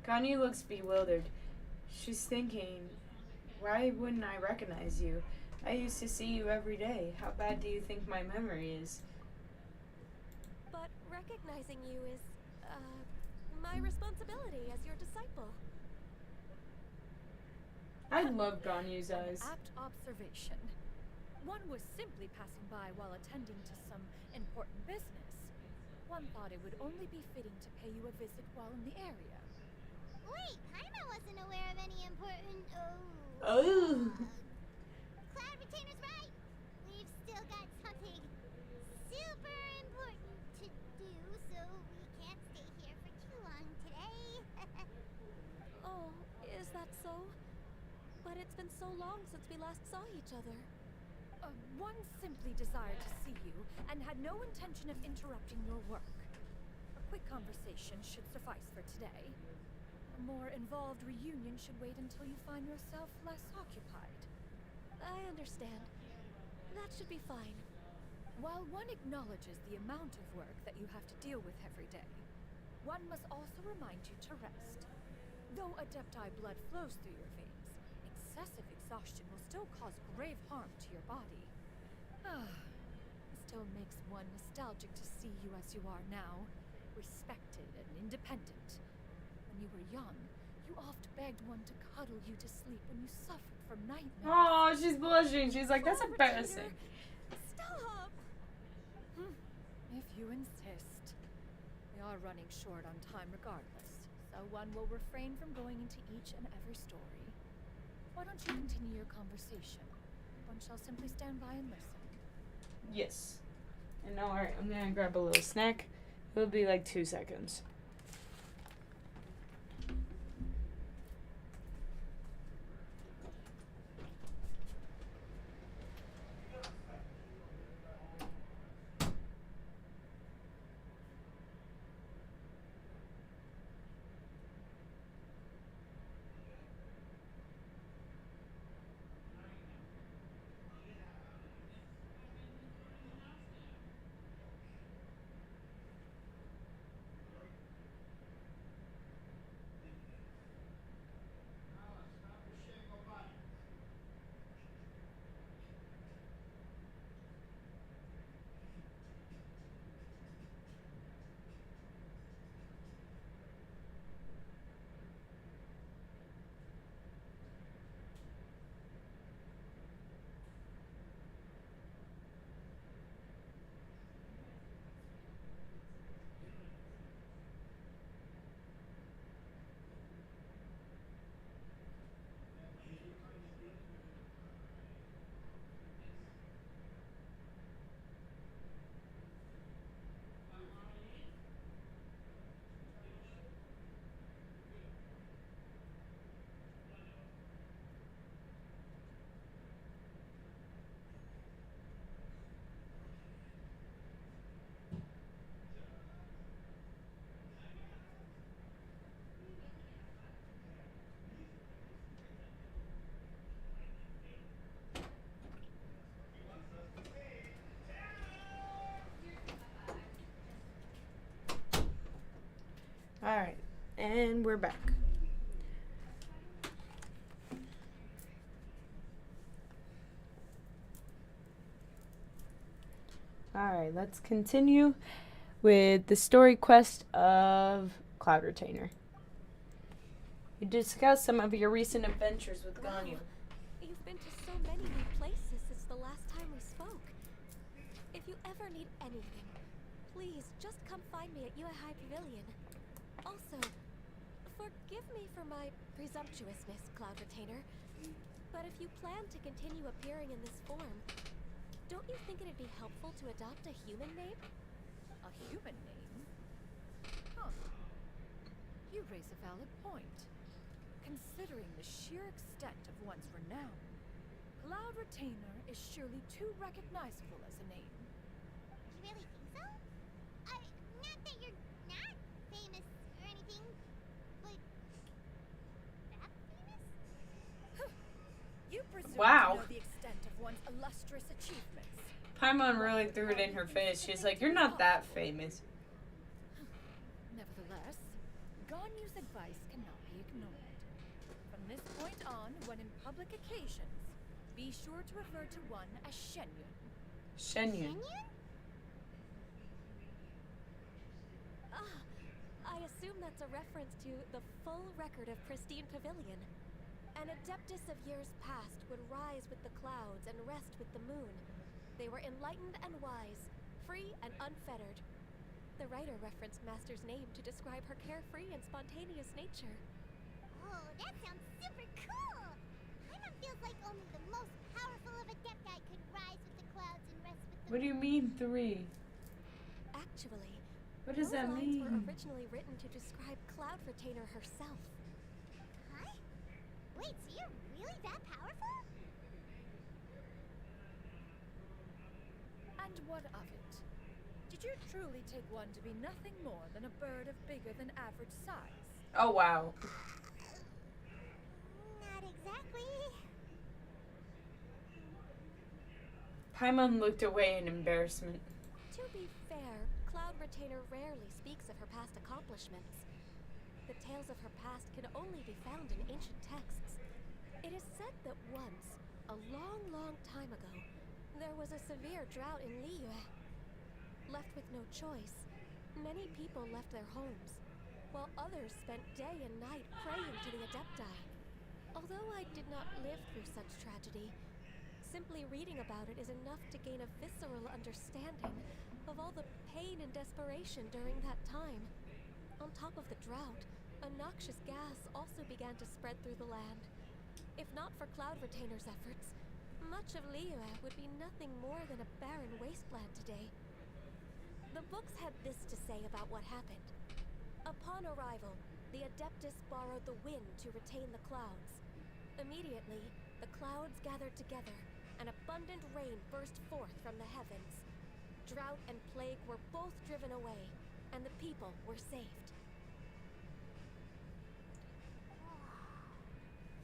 Ganyu looks bewildered. She's thinking, why wouldn't I recognize you? I used to see you every day. How bad do you think my memory is? But recognizing you is, my responsibility as your disciple. I love Ganyu's eyes. An apt observation. One was simply passing by while attending to some important business. One thought it would only be fitting to pay you a visit while in the area. Wait, Paima wasn't aware of any important. Oh. Cloud Retainer's right. We've still got something super important to do, so we can't stay here for too long today. Oh, is that so? But it's been so long since we last saw each other. One simply desired to see you and had no intention of interrupting your work. A quick conversation should suffice for today. A more involved reunion should wait until you find yourself less occupied. I understand. That should be fine. While one acknowledges the amount of work that you have to deal with every day, one must also remind you to rest. Though Adepti blood flows through your veins, excessive exhaustion will still cause grave harm to your body. It still makes one nostalgic to see you as you are now, respected and independent. When you were young, you oft begged one to cuddle you to sleep when you suffered from nightmares. Oh, she's blushing. She's like, that's embarrassing. Stop! If you insist. We are running short on time regardless, so one will refrain from going into each and every story. Why don't you continue your conversation? One shall simply stand by and listen. Yes. And now, alright, I'm gonna grab a little snack. It'll be like 2 seconds. Alright, and we're back. Alright, let's continue with the story quest of Cloud Retainer. You discussed some of your recent adventures with Ganyu. You've been to so many new places since the last time we spoke. If you ever need anything, please just come find me at Yuehai Pavilion. Also, forgive me for my presumptuousness, Cloud Retainer, but if you plan to continue appearing in this form, don't you think it'd be helpful to adopt a human name? A human name? Huh. You raise a valid point. Considering the sheer extent of one's renown, Cloud Retainer is surely too recognizable as a name. You really think so? Not that you're not famous or anything, but that famous? You presume Wow. to know the extent of one's illustrious achievements. Paimon really threw it in her face. She's like, you're not that famous. Nevertheless, Ganyu's advice cannot be ignored. From this point on, when in public occasions, be sure to refer to one as Xianyun. Xianyun. Ah, I assume that's a reference to the full record of Pristine Pavilion. An adeptus of years past would rise with the clouds and rest with the moon. They were enlightened and wise, free and unfettered. The writer referenced Master's name to describe her carefree and spontaneous nature. Oh, that sounds super cool! Paimon feels like only the most powerful of Adepti could rise with the clouds and rest with the What do you mean 3? Actually, What does those that lines were mean? originally written to describe Cloud Retainer herself. Huh? Wait, so you're really that powerful? And what of it? Did you truly take one to be nothing more than a bird of bigger than average size? Oh, wow. Not exactly. Paimon looked away in embarrassment. To be fair, Cloud Retainer rarely speaks of her past accomplishments. The tales of her past can only be found in ancient texts. It is said that once, a long, long time ago, there was a severe drought in Liyue. Left with no choice, many people left their homes, while others spent day and night praying to the Adepti. Although I did not live through such tragedy, simply reading about it is enough to gain a visceral understanding of all the pain and desperation during that time. On top of the drought, a noxious gas also began to spread through the land. If not for Cloud Retainer's efforts, much of Liyue would be nothing more than a barren wasteland today. The books had this to say about what happened. Upon arrival, the Adeptus borrowed the wind to retain the clouds. Immediately, the clouds gathered together, and abundant rain burst forth from the heavens. Drought and plague were both driven away, and the people were saved.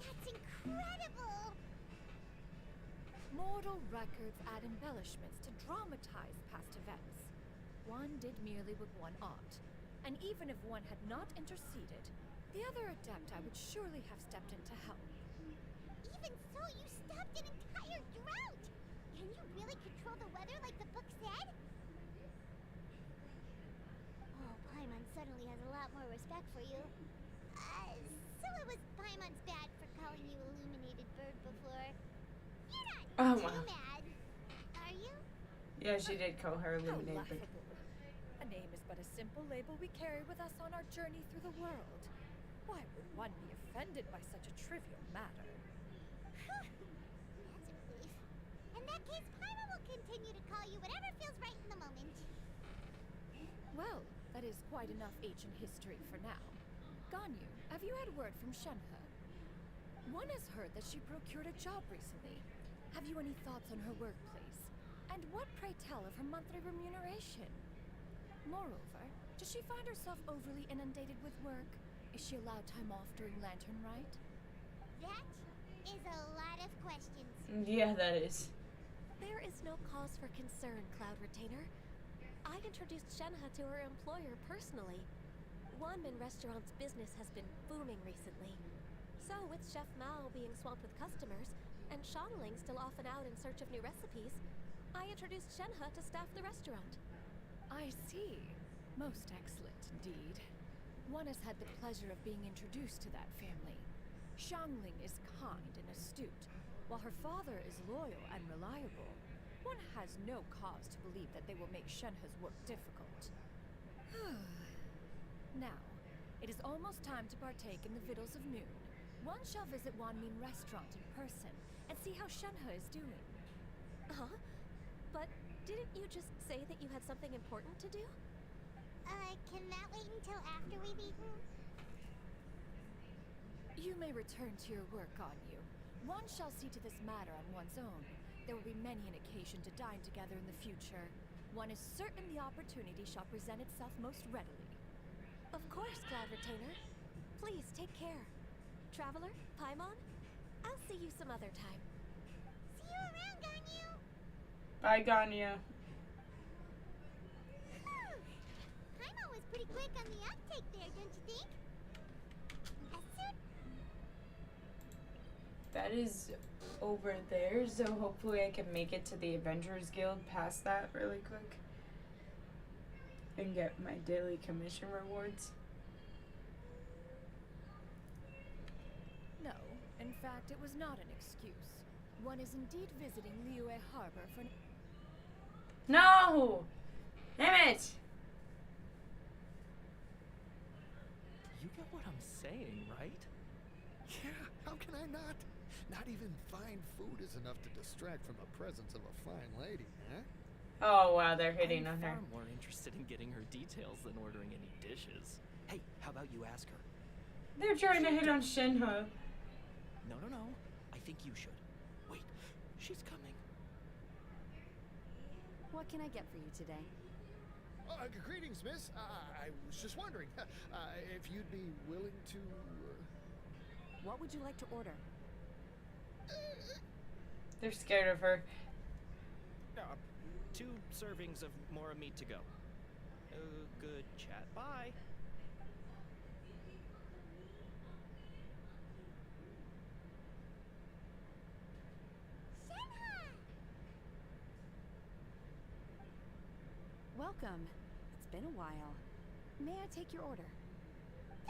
That's incredible! Mortal records add embellishments to dramatize past events. One did merely with one ought, and even if one had not interceded, the other Adepti would surely have stepped in to help. Even so, you stopped an entire drought! Can you really control the weather like the book said? Oh, Paimon suddenly has a lot more respect for you. So it was Paimon's bad for calling you Illuminated Bird before. You're not too mad, are you? Yeah, she did call her How Illuminated. laughable. A name is but a simple label we carry with us on our journey through the world. Why would one be offended by such a trivial matter? That's a relief. In that case, Paimon will continue to call you whatever feels right in the moment. Well, that is quite enough ancient history for now. Ganyu, have you had word from Shenhe? One has heard that she procured a job recently. Have you any thoughts on her workplace? And what, pray tell, of her monthly remuneration? Moreover, does she find herself overly inundated with work? Is she allowed time off during Lantern Rite? That is a lot of questions. Yeah, that is. There is no cause for concern, Cloud Retainer. I introduced Shenhe to her employer personally. Wanmin Restaurant's business has been booming recently. So, with Chef Mao being swamped with customers, and Shanling still off and out in search of new recipes, I introduced Shenhe to staff the restaurant. I see. Most excellent, indeed. One has had the pleasure of being introduced to that family. Xiangling is kind and astute, While her father is loyal and reliable, one has no cause to believe that they will make Shenhe's work difficult. Now, it is almost time to partake in the victuals of noon. One shall visit Wanmin Restaurant in person and see how Shenhe is doing. Huh? But didn't you just say that you had something important to do? Can that wait until after we've eaten? You may return to your work, Ganyu. One shall see to this matter on one's own. There will be many an occasion to dine together in the future. One is certain the opportunity shall present itself most readily. Of course, Cloud Retainer. Please take care. Traveler, Paimon, I'll see you some other time. See you around, Ganyu! Bye, Ganyu. Paimon was pretty quick on the uptake there, don't you think? As soon That is over there, so hopefully I can make it to the Avengers Guild past that really quick and get my daily commission rewards. No, in fact, it was not an excuse. One is indeed visiting Liyue Harbor for... No! Damn it! You get what I'm saying, right? Yeah, how can I not? Not even fine food is enough to distract from the presence of a fine lady, huh? Oh wow, they're hitting I'm on her. far more interested in getting her details than ordering any dishes. Hey, how about you ask her? They're trying to hit on Shenhe. No, no, no. I think you should. Wait, she's coming. What can I get for you today? Greetings, miss. I was just wondering if you'd be willing to... What would you like to order? They're scared of her. 2 servings of more meat to go. Good chat. Bye. Welcome. It's been a while. May I take your order?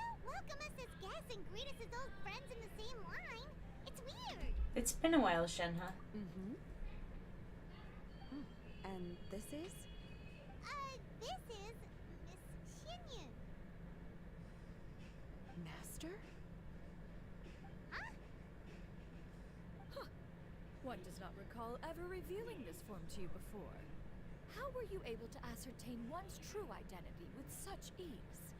don't welcome us as guests and greet us as old friends in the same line. It's weird. It's been a while, Shenhe. Mm-hmm. Oh, and this is? This is Miss Xianyun. Master? Huh? Huh. One does not recall ever revealing this form to you before. How were you able to ascertain one's true identity with such ease?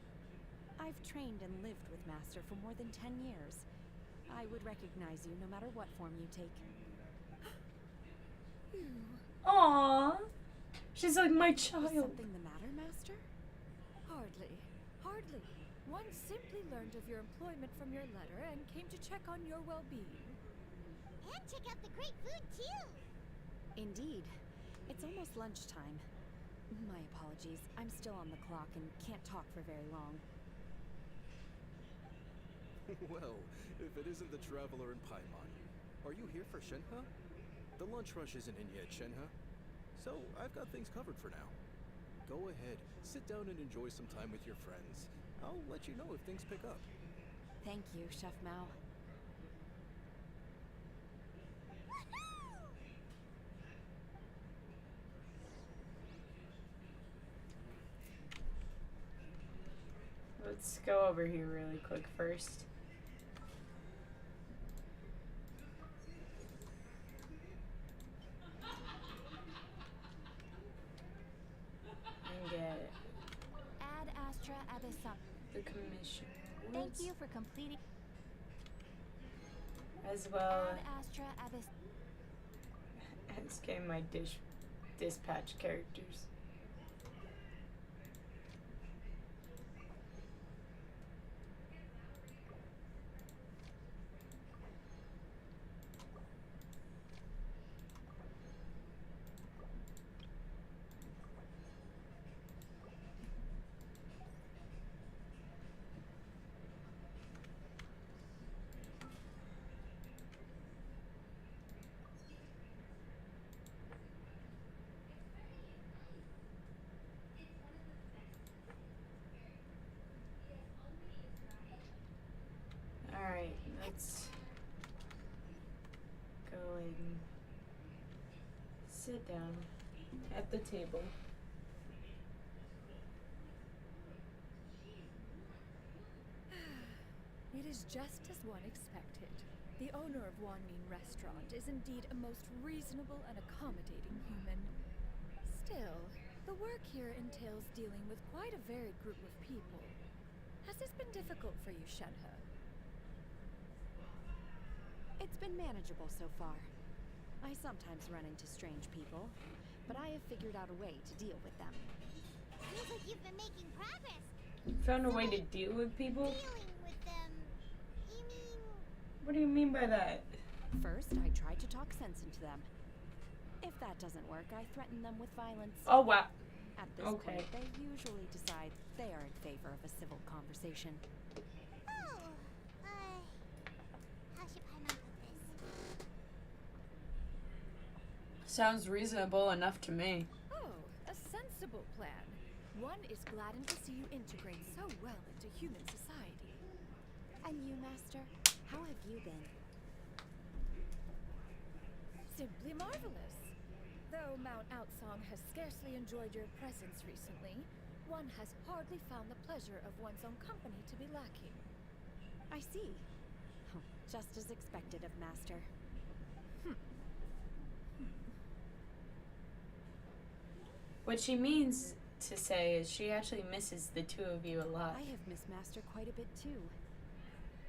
I've trained and lived with Master for more than 10 years. I would recognize you no matter what form you take. Aww. She's like my Is child. something the matter, Master? Hardly. Hardly. One simply learned of your employment from your letter and came to check on your well-being. And check out the great food, too. Indeed. It's almost lunchtime. My apologies. I'm still on the clock and can't talk for very long. Well, if it isn't the traveler in Paimon, are you here for Shenhe? The lunch rush isn't in yet, Shenhe. So I've got things covered for now. Go ahead, sit down and enjoy some time with your friends. I'll let you know if things pick up. Thank you, Chef Mao. Let's go over here really quick first. And get Ad Astra Abyssum. the commission Thank rewards, you for completing as well Ad Astra Abyssum. as getting my dispatch characters. Alright, let's go sit down at the table. It is just as one expected. The owner of Wanmin Restaurant is indeed a most reasonable and accommodating human. Still, the work here entails dealing with quite a varied group of people. Has this been difficult for you, Shenhe? It's been manageable so far. I sometimes run into strange people, but I have figured out a way to deal with them. Seems like you've been making progress. You found a way to deal with people? Dealing with them. You mean... What do you mean by that? First, I try to talk sense into them. If that doesn't work, I threaten them with violence. Oh, wow. At this point, they usually decide they are in favor of a civil conversation. Oh, how should Paimon put this? Sounds reasonable enough to me. Oh, a sensible plan. One is gladdened to see you integrate so well into human society. And you, Master? How have you been? Simply marvelous. Though Mount Outsong has scarcely enjoyed your presence recently, one has hardly found the pleasure of one's own company to be lacking. I see. Oh, just as expected of Master. What she means to say is she actually misses the two of you a lot. I have missed Master quite a bit too.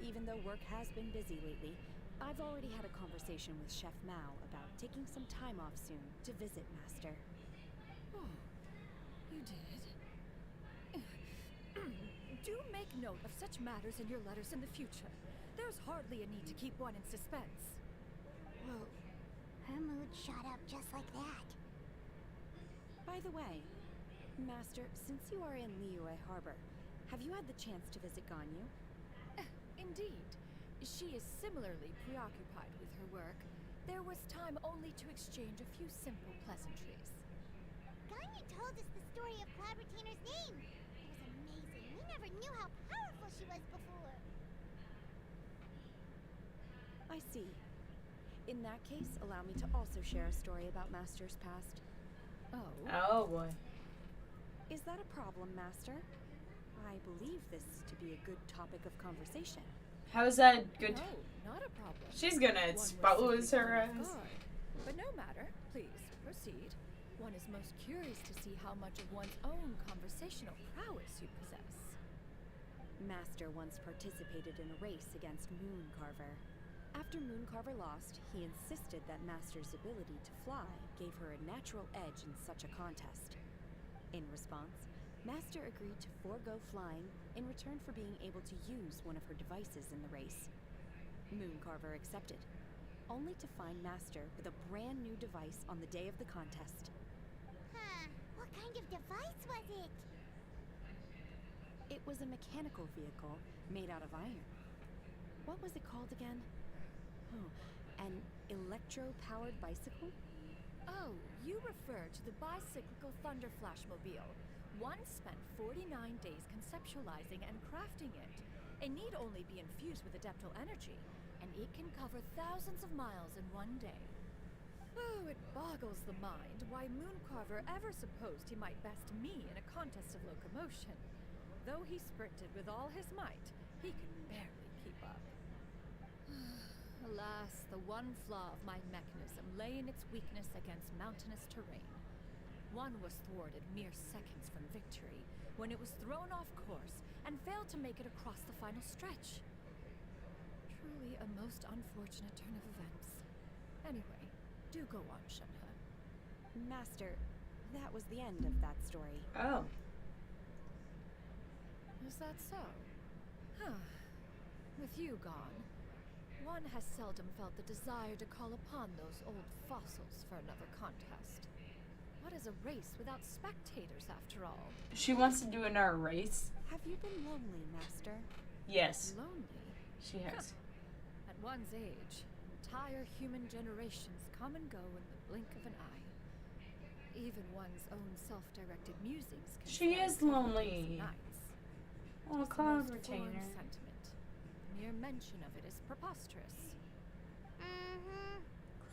Even though work has been busy lately, I've already had a conversation with Chef Mao about taking some time off soon to visit Master. Oh, you did? Do make note of such matters in your letters in the future. There's hardly a need to keep one in suspense. Whoa. Her mood shot up just like that. By the way, Master, since you are in Liyue Harbor, have you had the chance to visit Ganyu? Indeed. She is similarly preoccupied with her work. There was time only to exchange a few simple pleasantries. Ganyu told us the story of Cloud Retainer's name. It was amazing. We never knew how powerful she was before. I see. In that case, allow me to also share a story about Master's past. Oh? Oh boy. Is that a problem, Master? I believe this to be a good topic of conversation. How is that good? No, not a problem. She's gonna expose her ass. But no matter. Please, proceed. One is most curious to see how much of one's own conversational prowess you possess. Master once participated in a race against Mooncarver. After Mooncarver lost, he insisted that Master's ability to fly gave her a natural edge in such a contest. In response, Master agreed to forego flying in return for being able to use one of her devices in the race. Mooncarver accepted, only to find Master with a brand new device on the day of the contest. Huh. What kind of device was it? It was a mechanical vehicle made out of iron. What was it called again? Oh, an electro-powered bicycle? Oh, you refer to the bicyclical Thunder Flashmobile. One spent 49 days conceptualizing and crafting it. It need only be infused with adeptal energy, and it can cover thousands of miles in one day. Oh, it boggles the mind why Mooncarver ever supposed he might best me in a contest of locomotion. Though he sprinted with all his might, he could barely keep up. Alas, the one flaw of my mechanism lay in its weakness against mountainous terrain. One was thwarted mere seconds from victory, when it was thrown off course and failed to make it across the final stretch. Truly a most unfortunate turn of events. Anyway, do go on, Shenhe. Master, that was the end of that story. Oh. Is that so? Huh. With you gone, one has seldom felt the desire to call upon those old fossils for another contest. What is a race without spectators, after all? She wants to do another race? Have you been lonely, Master? Yes. Lonely? She has. At one's age, entire human generations come and go in the blink of an eye. Even one's own self-directed musings can She stand is for days lonely. and nights. Oh, Just the Cloud most foreign Retainer. sentiment. The mere mention of it is preposterous.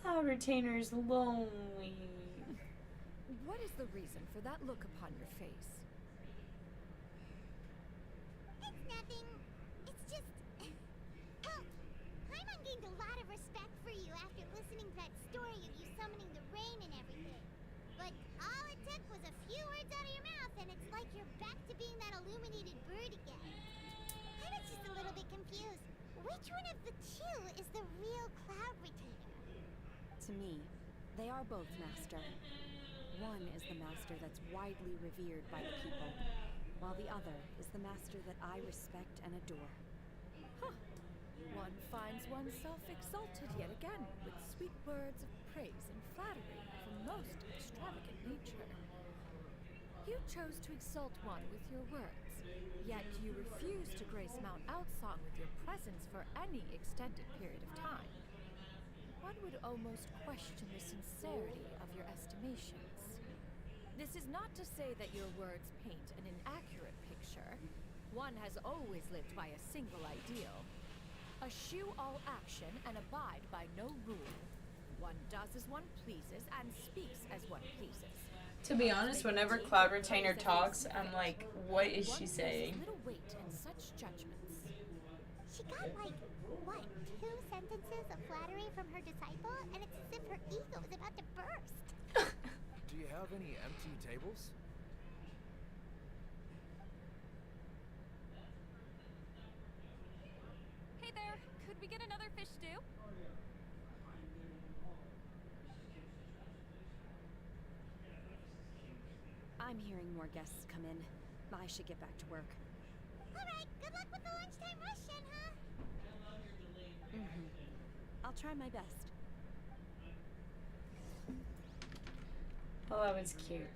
Cloud Retainer's lonely. What is the reason for that look upon your face? It's nothing. It's just... Well, Paimon gained a lot of respect for you after listening to that story of you summoning the rain and everything. But all it took was a few words out of your mouth, and it's like you're back to being that illuminated bird again. I was just a little bit confused. Which one of the two is the real Cloud Retainer? To me, they are both master. One is the master that's widely revered by the people, while the other is the master that I respect and adore. Huh. One finds oneself exalted yet again with sweet words of praise and flattery of a most extravagant nature. You chose to exalt one with your words, yet you refuse to grace Mount Outsong with your presence for any extended period of time. One would almost question the sincerity of your estimations. This is not to say that your words paint an inaccurate picture. One has always lived by a single ideal. Eschew all action and abide by no rule. One does as one pleases and speaks as one pleases. To be honest, whenever Cloud Retainer talks, I'm like, what is she saying? Little weight in such judgments. She got like, what, 2 sentences of flattery from her disciple, and it's as if her ego is about to burst. Do you have any empty tables? Hey there, could we get another fish stew? I'm hearing more guests come in. I should get back to work. Alright, good luck with the lunchtime rush, Shenhe. I'll try my best. Oh, that was cute.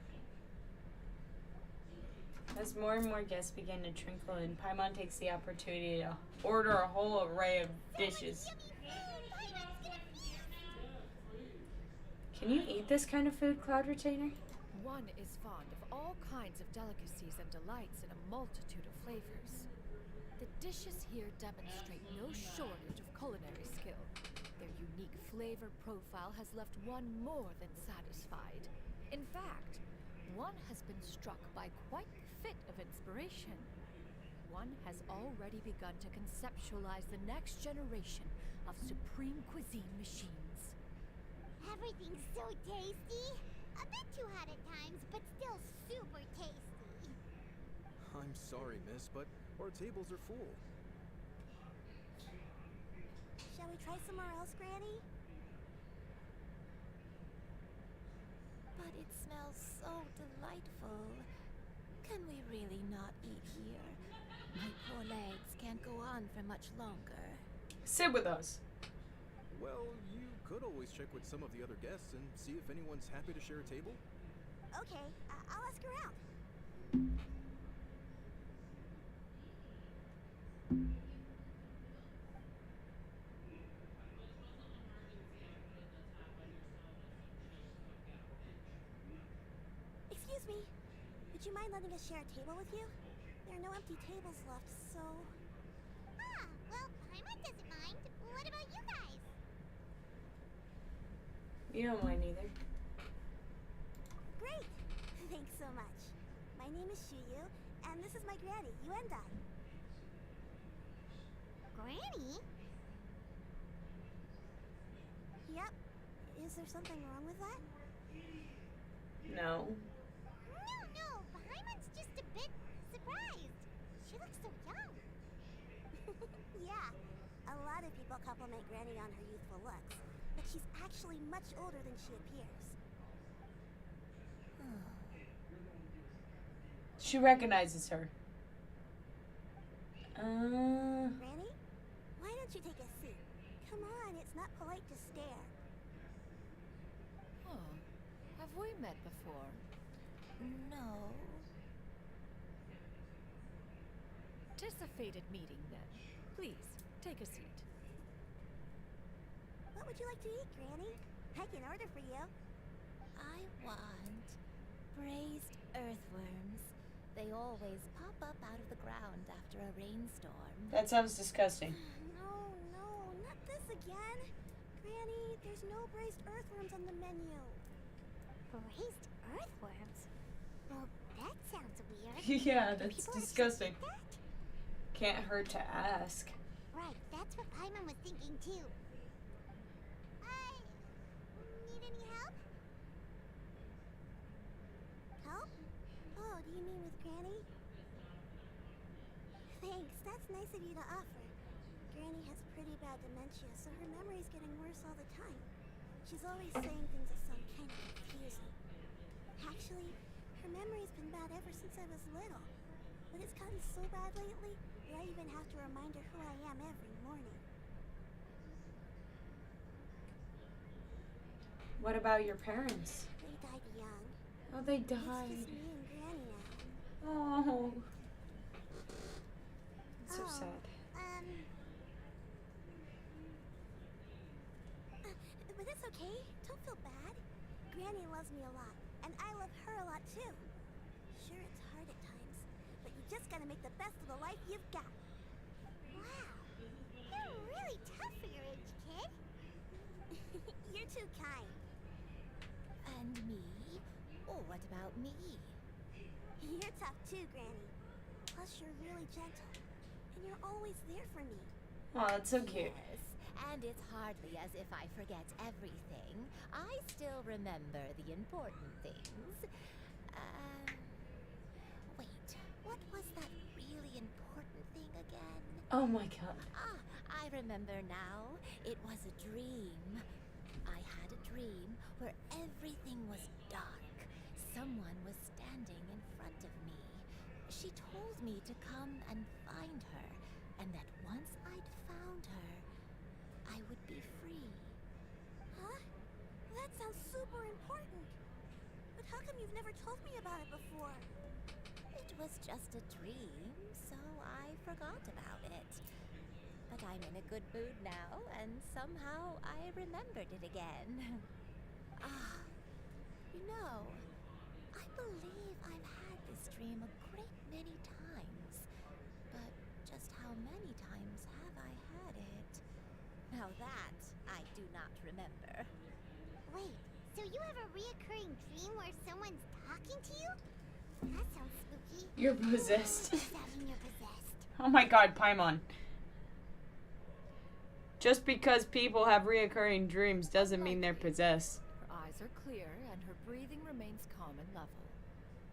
As more and more guests begin to trickle in, Paimon takes the opportunity to order a whole array of dishes. Can you eat this kind of food, Cloud Retainer? One is fond of all kinds of delicacies and delights in a multitude of flavors. The dishes here demonstrate no shortage of culinary skill. Their unique flavor profile has left one more than satisfied. In fact, one has been struck by quite the fit of inspiration. One has already begun to conceptualize the next generation of supreme cuisine machines. Everything's so tasty. A bit too hot at times, but still super tasty. I'm sorry, miss, but our tables are full. Shall we try somewhere else, Granny? But it smells so delightful. Can we really not eat here? My poor legs can't go on for much longer. Sit with us. Well, you could always check with some of the other guests and see if anyone's happy to share a table. Okay, I'll ask around. Excuse me. Would you mind letting us share a table with you? There are no empty tables left, so... Ah, well, Paimon doesn't mind. What about you guys? You don't mind either. Great! Thanks so much. My name is Xianyun, and this is my granny, Yuendai. Granny? Yep. Is there something wrong with that? No. No, Paimon's just a bit surprised. She looks so young. Yeah, a lot of people compliment Granny on her youthful looks, but she's actually much older than she appears. She recognizes her. Granny? Why don't you take a seat? Come on, it's not polite to stare. Oh, have we met before? No. Tis a fated meeting then. Please, take a seat. What would you like to eat, Granny? I can order for you. I want braised earthworms. They always pop up out of the ground after a rainstorm. That sounds disgusting. No, not this again. Granny, there's no braised earthworms on the menu. Raised earthworms? Well, that sounds weird. Yeah, Do that's people actually disgusting. eat that? Can't hurt to ask. Right, that's what Paimon was thinking too. Need any help? Help? Oh, do you mean with Granny? Thanks, that's nice of you to offer. Granny has pretty bad dementia, so her memory's getting worse all the time. She's always saying things that sound kind of confusing. Actually, her memory's been bad ever since I was little. But it's gotten so bad lately that I even have to remind her who I am every morning. What about your parents? They died young. Oh, they It's died. just me and Granny now. Oh. That's so sad. But it's okay. Don't feel bad. Granny loves me a lot, and I love her a lot too. Sure, it's hard at times, but you just gotta make the best of the life you've got. Wow, you're really tough for your age, kid. You're too kind. And me? Oh, what about me? You're tough too, Granny. Plus, you're really gentle, and you're always there for me. Oh, that's so cute. Yes, and it's hardly as if I forget everything. I still remember the important things. Wait, what was that really important thing again? Oh my god. Ah, I remember now. It was a dream. I had a dream where everything was dark. Someone was standing in front of me. She told me to come and find her, and that once I'd found her, I would be free. Huh? That sounds super important. But how come you've never told me about it before? It was just a dream, so I forgot about it. But I'm in a good mood now, and somehow I remembered it again. Ah, you know, I believe I've had this dream a great many times. But just how many times have I had it? Now that I do not remember. Wait, so you have a reoccurring dream where someone's talking to you? That sounds spooky. You're possessed. Does that mean you're possessed? Oh my god, Paimon. Just because people have reoccurring dreams doesn't mean they're possessed. Her eyes are clear and her breathing remains calm and level.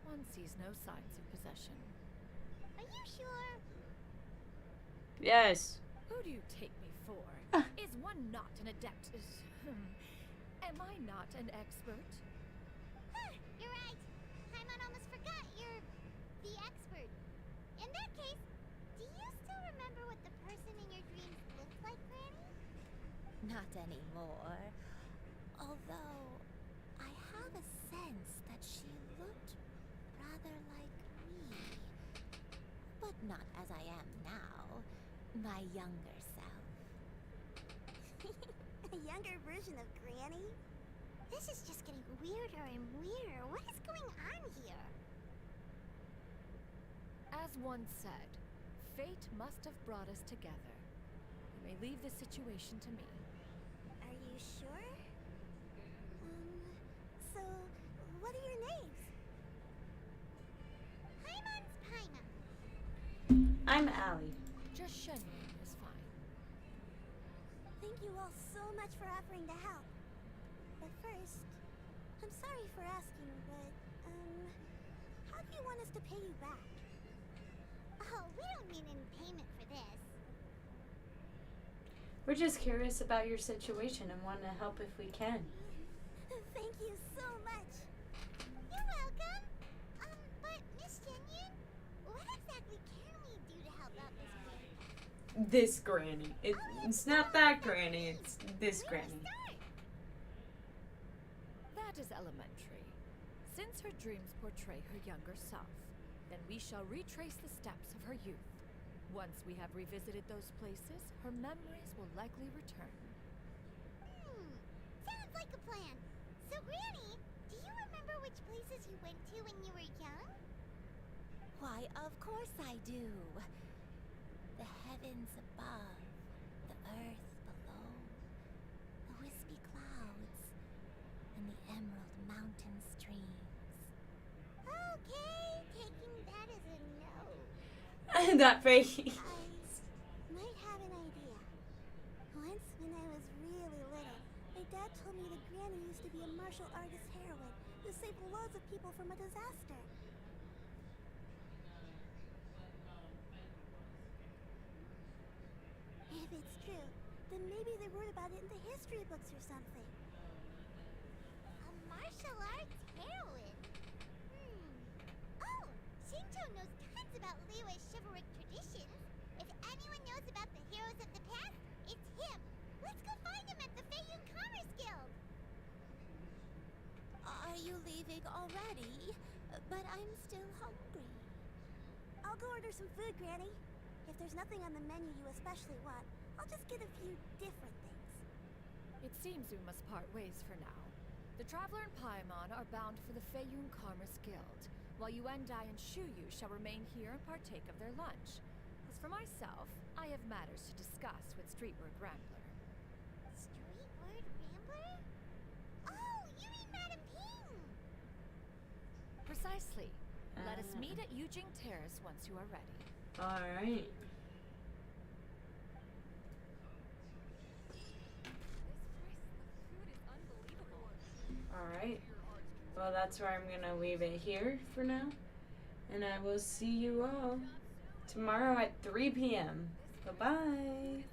One sees no signs of possession. Are you sure? Yes. Who do you take me for? Is one not an adept? Am I not an expert? Huh, you're right. Paimon almost forgot you're the expert. In that case, do you still remember what the person in your dreams looked like, Granny? Not anymore. Although, I have a sense that she looked rather like me. But not as I am now. My younger self. A younger version of Granny? This is just getting weirder and weirder. What is going on here? As one said, fate must have brought us together. You may leave the situation to me. Are you sure? So, what are your names? Paimon's Paimon. I'm Allie. Just Xianyun is fine. Thank you all so much for offering to help. But first, I'm sorry for asking, but, how do you want us to pay you back? Oh, we don't need any payment for this. We're just curious about your situation and want to help if we can. Thank you so much. You're welcome. But Miss Xianyun, what exactly can we do to help out this granny? This granny. It's not that granny, it's this granny. That is elementary. Since her dreams portray her younger self, then we shall retrace the steps of her youth. Once we have revisited those places, her memories will likely return. Sounds like a plan. So, Granny, do you remember which places you went to when you were young? Why, of course I do. The heavens above, the earth below, the wispy clouds, and the emerald mountains. mountain streams. Okay, taking that as a no. That face. I might have an idea. Once, when I was really little, my dad told me that Granny used to be a martial artist heroine who saved loads of people from a disaster. If it's true, then maybe they wrote about it in the history books or something. A martial arts heroine? Oh, Shinto knows tons about Liyue's chivalric traditions. If anyone knows about the heroes of the past, it's him. Let's go find him at the Feiyun Commerce Guild. Are you leaving already? But I'm still hungry. I'll go order some food, Granny. If there's nothing on the menu you especially want, I'll just get a few different things. It seems we must part ways for now. The Traveler and Paimon are bound for the Feiyun Commerce Guild, while Yuendai and Shuyu shall remain here and partake of their lunch. As for myself, I have matters to discuss with Streetward Rambler. Streetward Rambler? Oh, you mean Madam Ping! Precisely. Let us meet at Yujing Terrace once you are ready. Alright. Alright. Well, that's where I'm gonna leave it here for now. And I will see you all tomorrow at 3 p.m. Bye-bye.